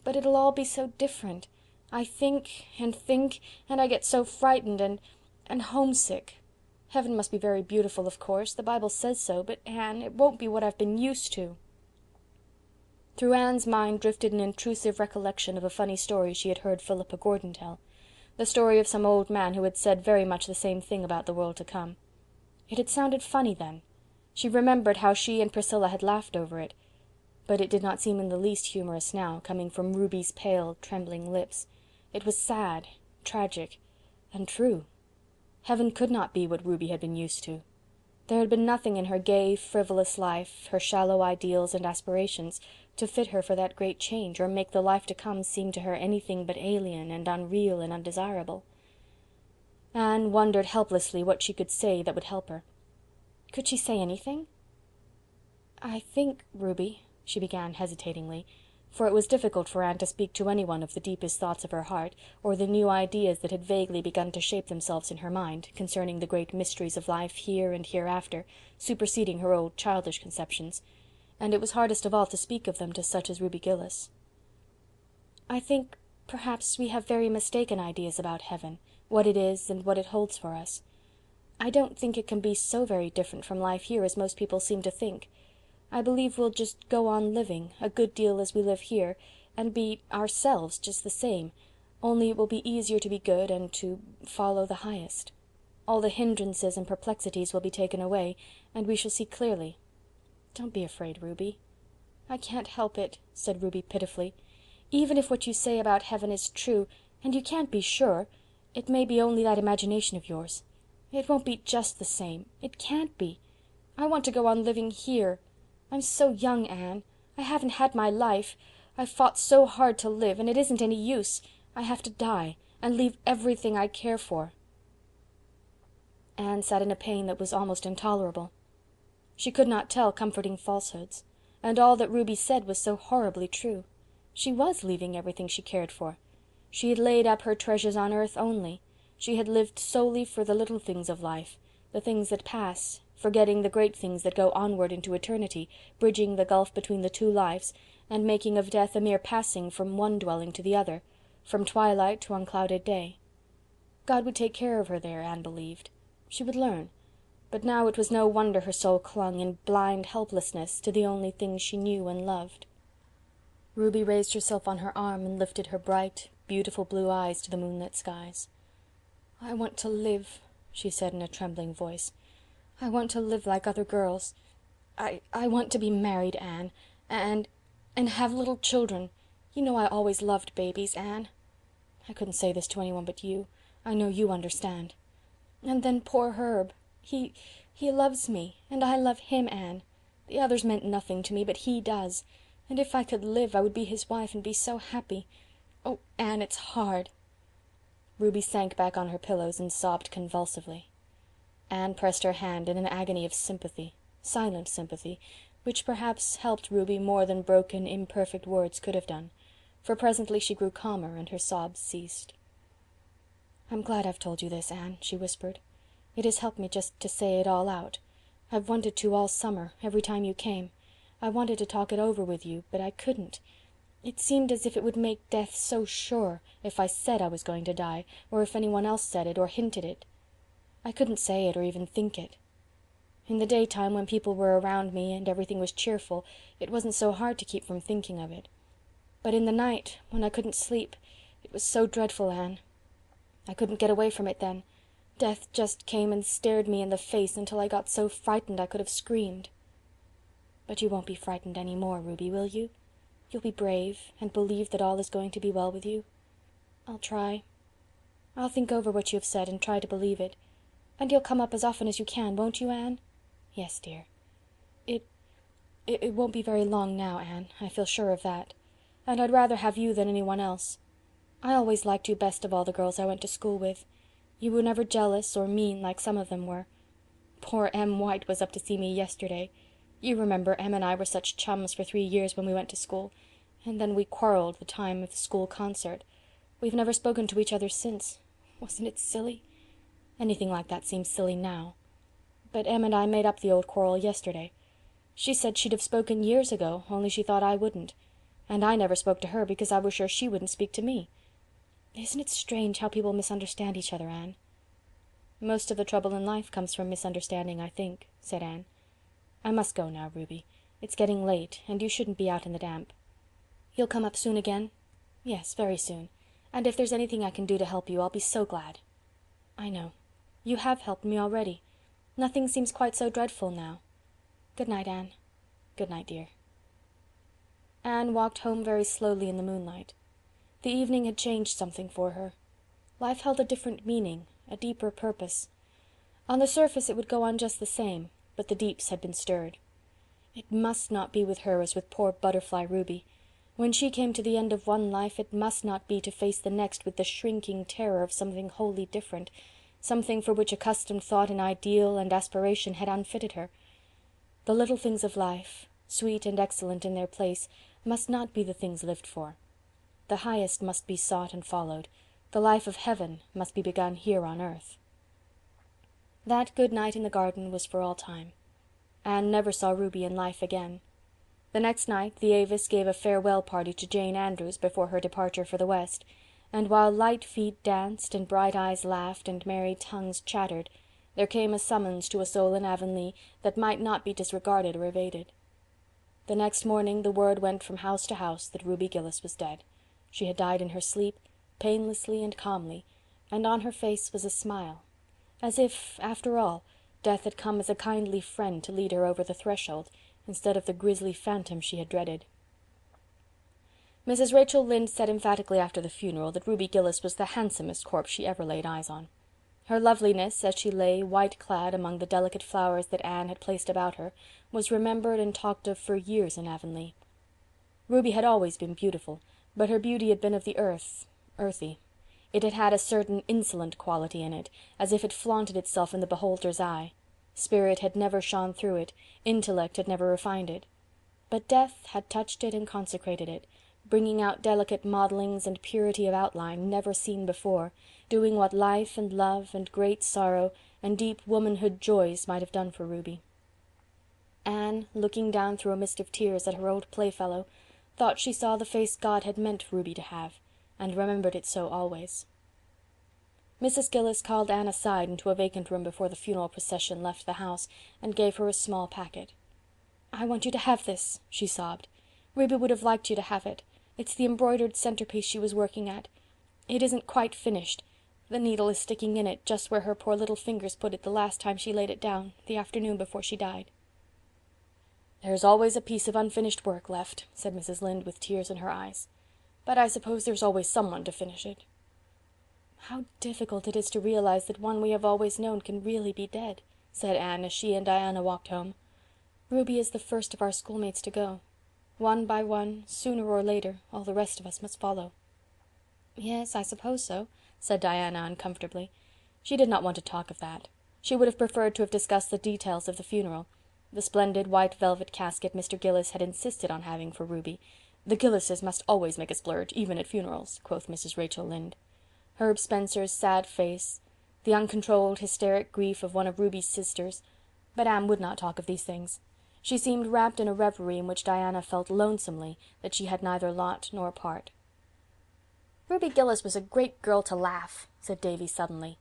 But it'll all be so different. I think, and I get so frightened and homesick. Heaven must be very beautiful, of course. The Bible says so, but, Anne, it won't be what I've been used to." Through Anne's mind drifted an intrusive recollection of a funny story she had heard Philippa Gordon tell. The story of some old man who had said very much the same thing about the world to come. It had sounded funny then. She remembered how she and Priscilla had laughed over it. But it did not seem in the least humorous now, coming from Ruby's pale, trembling lips. It was sad, tragic, and true. Heaven could not be what Ruby had been used to. There had been nothing in her gay, frivolous life, her shallow ideals and aspirations, to fit her for that great change, or make the life to come seem to her anything but alien and unreal and undesirable. Anne wondered helplessly what she could say that would help her. Could she say anything? "I think, Ruby," she began hesitatingly, for it was difficult for Anne to speak to anyone of the deepest thoughts of her heart, or the new ideas that had vaguely begun to shape themselves in her mind, concerning the great mysteries of life here and hereafter, superseding her old childish conceptions, and it was hardest of all to speak of them to such as Ruby Gillis. "I think perhaps we have very mistaken ideas about heaven, what it is and what it holds for us. I don't think it can be so very different from life here as most people seem to think. I believe we'll just go on living, a good deal as we live here, and be ourselves just the same, only it will be easier to be good and to follow the highest. All the hindrances and perplexities will be taken away, and we shall see clearly. Don't be afraid, Ruby." "I can't help it," said Ruby pitifully. "Even if what you say about heaven is true, and you can't be sure, it may be only that imagination of yours. It won't be just the same. It can't be. I want to go on living here. I'm so young, Anne. I haven't had my life. I've fought so hard to live, and it isn't any use. I have to die, and leave everything I care for." Anne sat in a pain that was almost intolerable. She could not tell comforting falsehoods, and all that Ruby said was so horribly true. She was leaving everything she cared for. She had laid up her treasures on earth only. She had lived solely for the little things of life, the things that pass, forgetting the great things that go onward into eternity, bridging the gulf between the two lives, and making of death a mere passing from one dwelling to the other, from twilight to unclouded day. God would take care of her there, Anne believed. She would learn, but now it was no wonder her soul clung in blind helplessness to the only things she knew and loved. Ruby raised herself on her arm and lifted her bright, beautiful blue eyes to the moonlit skies. "I want to live," she said in a trembling voice. "I want to live like other girls. I want to be married, Anne, and have little children. You know I always loved babies, Anne. I couldn't say this to anyone but you. I know you understand. And then poor Herb. He loves me, and I love him, Anne. The others meant nothing to me, but he does. And if I could live, I would be his wife and be so happy. Oh, Anne, it's hard." Ruby sank back on her pillows and sobbed convulsively. Anne pressed her hand in an agony of sympathy, silent sympathy, which perhaps helped Ruby more than broken, imperfect words could have done, for presently she grew calmer and her sobs ceased. "I'm glad I've told you this, Anne," she whispered. "It has helped me just to say it all out. I've wanted to all summer, every time you came. I wanted to talk it over with you, but I couldn't. It seemed as if it would make death so sure if I said I was going to die, or if anyone else said it or hinted it. I couldn't say it or even think it. In the daytime, when people were around me and everything was cheerful, it wasn't so hard to keep from thinking of it. But in the night, when I couldn't sleep, it was so dreadful, Anne. I couldn't get away from it then. Death just came and stared me in the face until I got so frightened I could have screamed. But you won't be frightened any more, Ruby, will you? You'll be brave and believe that all is going to be well with you. I'll try. I'll think over what you have said and try to believe it. And you'll come up as often as you can, won't you, Anne?" "Yes, dear. It won't be very long now, Anne. I feel sure of that. And I'd rather have you than anyone else. I always liked you best of all the girls I went to school with. You were never jealous or mean like some of them were. Poor Em White was up to see me yesterday. You remember Em and I were such chums for 3 years when we went to school, and then we quarreled the time of the school concert. We've never spoken to each other since. Wasn't it silly? Anything like that seems silly now. But Em and I made up the old quarrel yesterday. She said she'd have spoken years ago, only she thought I wouldn't. And I never spoke to her because I was sure she wouldn't speak to me. Isn't it strange how people misunderstand each other, Anne?" "Most of the trouble in life comes from misunderstanding, I think," said Anne. "I must go now, Ruby. It's getting late, and you shouldn't be out in the damp." "You'll come up soon again?" "Yes, very soon. And if there's anything I can do to help you, I'll be so glad." "I know. You have helped me already. Nothing seems quite so dreadful now. Good night, Anne." "Good night, dear." Anne walked home very slowly in the moonlight. The evening had changed something for her. Life held a different meaning, a deeper purpose. On the surface it would go on just the same, but the deeps had been stirred. It must not be with her as with poor butterfly Ruby. When she came to the end of one life, it must not be to face the next with the shrinking terror of something wholly different, something for which accustomed thought and ideal and aspiration had unfitted her. The little things of life, sweet and excellent in their place, must not be the things lived for. The highest must be sought and followed. The life of heaven must be begun here on earth. That good night in the garden was for all time. Anne never saw Ruby in life again. The next night the Avis gave a farewell party to Jane Andrews before her departure for the West, and while light feet danced and bright eyes laughed and merry tongues chattered, there came a summons to a soul in Avonlea that might not be disregarded or evaded. The next morning the word went from house to house that Ruby Gillis was dead. She had died in her sleep, painlessly and calmly, and on her face was a smile, as if, after all, death had come as a kindly friend to lead her over the threshold, instead of the grisly phantom she had dreaded. Mrs. Rachel Lynde said emphatically after the funeral that Ruby Gillis was the handsomest corpse she ever laid eyes on. Her loveliness, as she lay, white-clad, among the delicate flowers that Anne had placed about her, was remembered and talked of for years in Avonlea. Ruby had always been beautiful, but her beauty had been of the earth, earthy. It had had a certain insolent quality in it, as if it flaunted itself in the beholder's eye. Spirit had never shone through it, intellect had never refined it. But death had touched it and consecrated it, bringing out delicate modellings and purity of outline never seen before, doing what life and love and great sorrow and deep womanhood joys might have done for Ruby. Anne, looking down through a mist of tears at her old playfellow, thought she saw the face God had meant Ruby to have, and remembered it so always. Mrs. Gillis called Anne aside into a vacant room before the funeral procession left the house, and gave her a small packet. "I want you to have this," she sobbed. "Ruby would have liked you to have it. It's the embroidered centerpiece she was working at. It isn't quite finished. The needle is sticking in it just where her poor little fingers put it the last time she laid it down, the afternoon before she died." "There's always a piece of unfinished work left," said Mrs. Lynde with tears in her eyes. "But I suppose there's always someone to finish it." "How difficult it is to realize that one we have always known can really be dead," said Anne as she and Diana walked home. "Ruby is the first of our schoolmates to go. One by one, sooner or later, all the rest of us must follow." "Yes, I suppose so," said Diana uncomfortably. She did not want to talk of that. She would have preferred to have discussed the details of the funeral. The splendid white velvet casket Mr. Gillis had insisted on having for Ruby. "The Gillises must always make a splurge, even at funerals," quoth Mrs. Rachel Lynde. Herb Spencer's sad face, the uncontrolled hysteric grief of one of Ruby's sisters, but Anne would not talk of these things. She seemed wrapped in a reverie in which Diana felt lonesomely that she had neither lot nor part. "Ruby Gillis was a great girl to laugh," said Davy suddenly.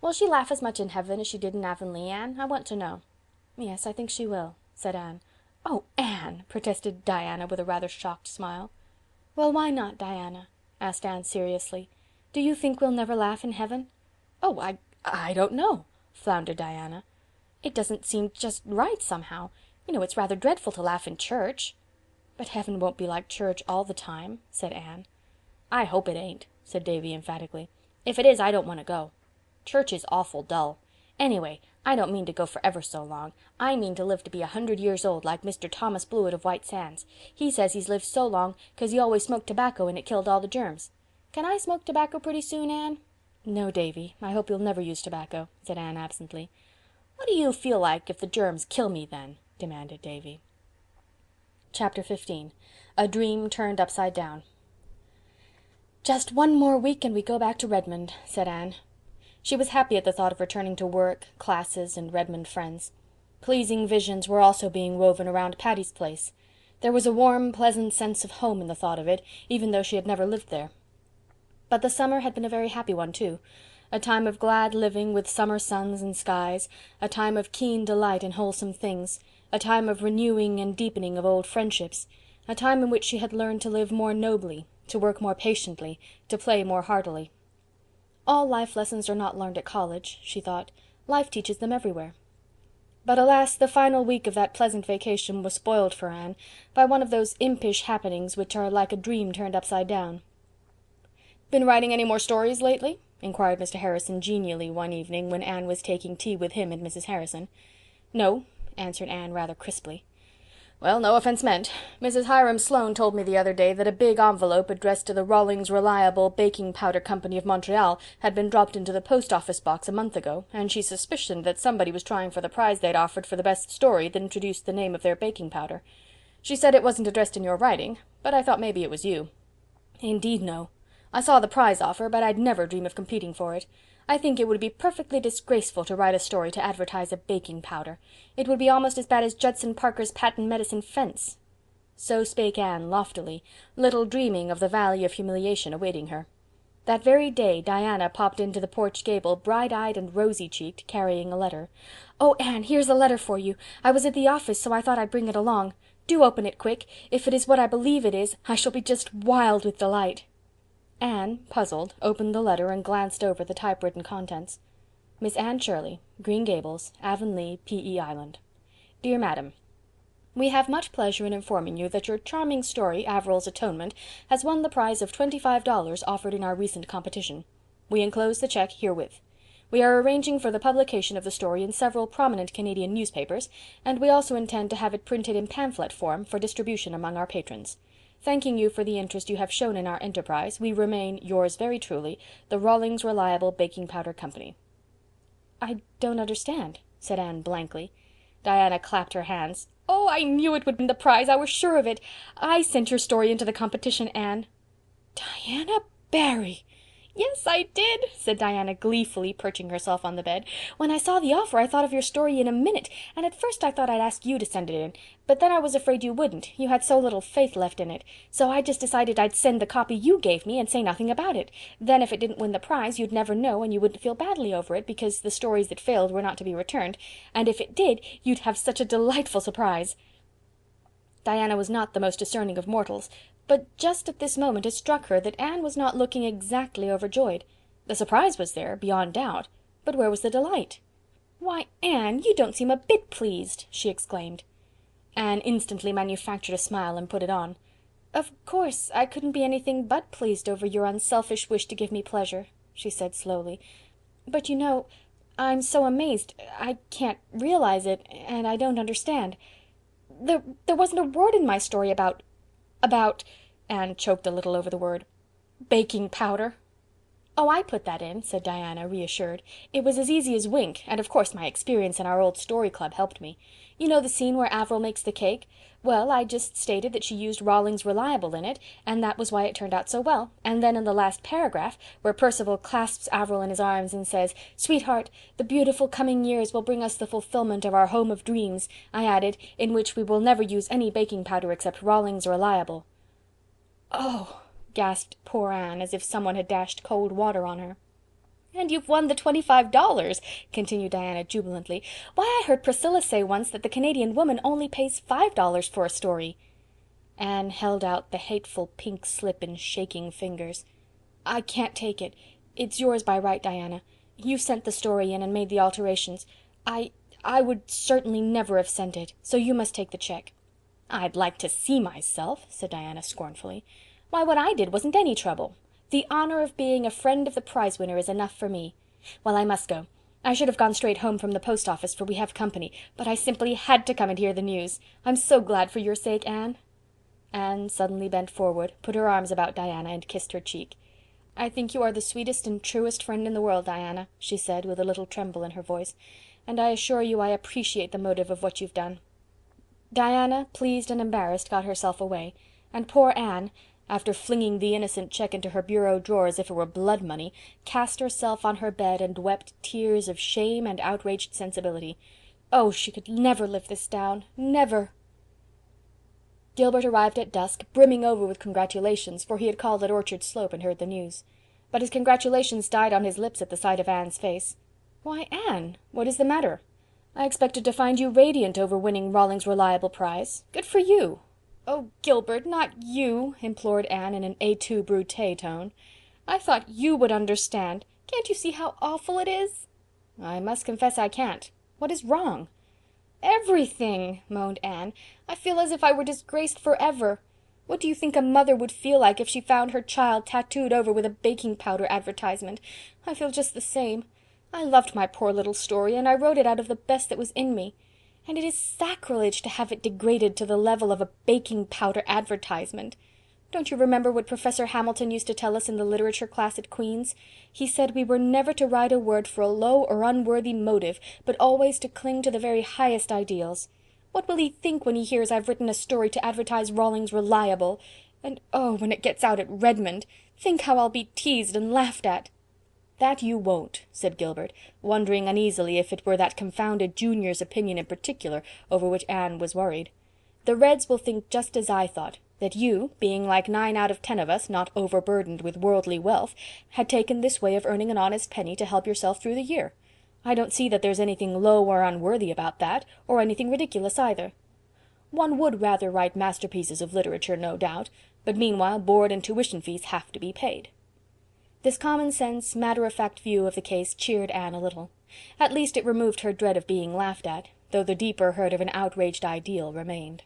"Will she laugh as much in heaven as she did in Avonlea, Anne? I want to know." "Yes, I think she will," said Anne. "Oh, Anne!" protested Diana with a rather shocked smile. "Well, why not, Diana?" asked Anne seriously. "Do you think we'll never laugh in heaven?" "Oh, I don't know," floundered Diana. "It doesn't seem just right somehow. You know, it's rather dreadful to laugh in church." "But heaven won't be like church all the time," said Anne. "I hope it ain't," said Davy emphatically. "If it is, I don't want to go. Church is awful dull. Anyway, I don't mean to go for ever so long. I mean to live to be 100 years old, like Mr. Thomas Blewett of White Sands. He says he's lived so long 'cause he always smoked tobacco and it killed all the germs. Can I smoke tobacco pretty soon, Anne?" "No, Davy, I hope you'll never use tobacco," said Anne absently. "What do you feel like if the germs kill me then?" demanded Davy. Chapter 15. A Dream Turned Upside Down. "Just one more week and we go back to Redmond," said Anne. She was happy at the thought of returning to work, classes, and Redmond friends. Pleasing visions were also being woven around Patty's Place. There was a warm, pleasant sense of home in the thought of it, even though she had never lived there. But the summer had been a very happy one too. A time of glad living with summer suns and skies, a time of keen delight in wholesome things, a time of renewing and deepening of old friendships, a time in which she had learned to live more nobly, to work more patiently, to play more heartily. All life lessons are not learned at college, she thought. Life teaches them everywhere. But alas, the final week of that pleasant vacation was spoiled for Anne by one of those impish happenings which are like a dream turned upside down. "Been writing any more stories lately?" inquired Mr. Harrison genially one evening when Anne was taking tea with him and Mrs. Harrison. "No," answered Anne rather crisply. "Well, no offense meant. Mrs. Hiram Sloane told me the other day that a big envelope addressed to the Rawlings Reliable Baking Powder Company of Montreal had been dropped into the post office box a month ago, and she suspicioned that somebody was trying for the prize they'd offered for the best story that introduced the name of their baking powder. She said it wasn't addressed in your writing, but I thought maybe it was you." "Indeed, no. I saw the prize offer, but I'd never dream of competing for it. I think it would be perfectly disgraceful to write a story to advertise a baking powder. It would be almost as bad as Judson Parker's patent medicine fence." So spake Anne loftily, little dreaming of the valley of humiliation awaiting her. That very day Diana popped into the porch gable, bright-eyed and rosy-cheeked, carrying a letter. "Oh, Anne, here's a letter for you. I was at the office, so I thought I'd bring it along. Do open it quick. If it is what I believe it is, I shall be just wild with delight." Anne, puzzled, opened the letter and glanced over the typewritten contents. Miss Anne Shirley, Green Gables, Avonlea, P.E. Island. Dear Madam, we have much pleasure in informing you that your charming story, Averil's Atonement, has won the prize of $25 offered in our recent competition. We enclose the check herewith. We are arranging for the publication of the story in several prominent Canadian newspapers, and we also intend to have it printed in pamphlet form for distribution among our patrons. Thanking you for the interest you have shown in our enterprise, we remain, yours very truly, the Rawlings Reliable Baking Powder Company. "I don't understand," said Anne blankly. Diana clapped her hands. "Oh, I knew it would win the prize. I was sure of it. I sent your story into the competition, Anne." "Diana Barry!" "Yes, I did," said Diana gleefully, perching herself on the bed. "When I saw the offer I thought of your story in a minute, and at first I thought I'd ask you to send it in, but then I was afraid you wouldn't, you had so little faith left in it, so I just decided I'd send the copy you gave me and say nothing about it. Then if it didn't win the prize you'd never know and you wouldn't feel badly over it, because the stories that failed were not to be returned, and if it did you'd have such a delightful surprise." Diana was not the most discerning of mortals, but just at this moment it struck her that Anne was not looking exactly overjoyed. The surprise was there, beyond doubt, but where was the delight? "Why, Anne, you don't seem a bit pleased," she exclaimed. Anne instantly manufactured a smile and put it on. "Of course, I couldn't be anything but pleased over your unselfish wish to give me pleasure," she said slowly. "But you know, I'm so amazed, I can't realize it, and I don't understand. There wasn't a word in my story about... Anne choked a little over the word. "Baking powder." "Oh, I put that in," said Diana, reassured. "It was as easy as wink, and of course my experience in our old story club helped me. You know the scene where Avril makes the cake? Well, I just stated that she used Rawlings Reliable in it, and that was why it turned out so well. And then in the last paragraph, where Percival clasps Avril in his arms and says, 'Sweetheart, the beautiful coming years will bring us the fulfillment of our home of dreams,' I added, 'in which we will never use any baking powder except Rawlings Reliable.'" "Oh," gasped poor Anne, as if someone had dashed cold water on her. "And you've won the $25, continued Diana jubilantly. "Why, I heard Priscilla say once that the Canadian woman only pays $5 for a story." Anne held out the hateful pink slip in shaking fingers. "I can't take it. It's yours by right, Diana. You sent the story in and made the alterations. I would certainly never have sent it, so you must take the check." "I'd like to see myself," said Diana scornfully. "Why, what I did wasn't any trouble. The honor of being a friend of the prize winner is enough for me. Well, I must go. I should have gone straight home from the post office, for we have company, but I simply had to come and hear the news. I'm so glad for your sake, Anne." Anne suddenly bent forward, put her arms about Diana and kissed her cheek. "I think you are the sweetest and truest friend in the world, Diana," she said, with a little tremble in her voice, "and I assure you I appreciate the motive of what you've done." Diana, pleased and embarrassed, got herself away, and poor Anne, after flinging the innocent check into her bureau drawer as if it were blood money, cast herself on her bed and wept tears of shame and outraged sensibility. Oh, she could never live this down, never! Gilbert arrived at dusk, brimming over with congratulations, for he had called at Orchard Slope and heard the news. But his congratulations died on his lips at the sight of Anne's face. "Why, Anne, what is the matter? I expected to find you radiant over winning Rawlings Reliable prize. Good for you!" "Oh, Gilbert, not you," implored Anne in an et brute tone. "I thought you would understand. Can't you see how awful it is?" "I must confess I can't. What is wrong?" "Everything," moaned Anne. "I feel as if I were disgraced forever. What do you think a mother would feel like if she found her child tattooed over with a baking powder advertisement? I feel just the same. I loved my poor little story, and I wrote it out of the best that was in me. And it is sacrilege to have it degraded to the level of a baking powder advertisement. Don't you remember what Professor Hamilton used to tell us in the literature class at Queen's? He said we were never to write a word for a low or unworthy motive, but always to cling to the very highest ideals. What will he think when he hears I've written a story to advertise Rawlings Reliable? And oh, when it gets out at Redmond, think how I'll be teased and laughed at." "That you won't," said Gilbert, wondering uneasily if it were that confounded junior's opinion in particular over which Anne was worried. "The Reds will think just as I thought, that you, being like 9 out of 10 of us, not overburdened with worldly wealth, had taken this way of earning an honest penny to help yourself through the year. I don't see that there's anything low or unworthy about that, or anything ridiculous either. One would rather write masterpieces of literature, no doubt, but meanwhile board and tuition fees have to be paid." This common-sense, matter-of-fact view of the case cheered Anne a little. At least it removed her dread of being laughed at, though the deeper hurt of an outraged ideal remained.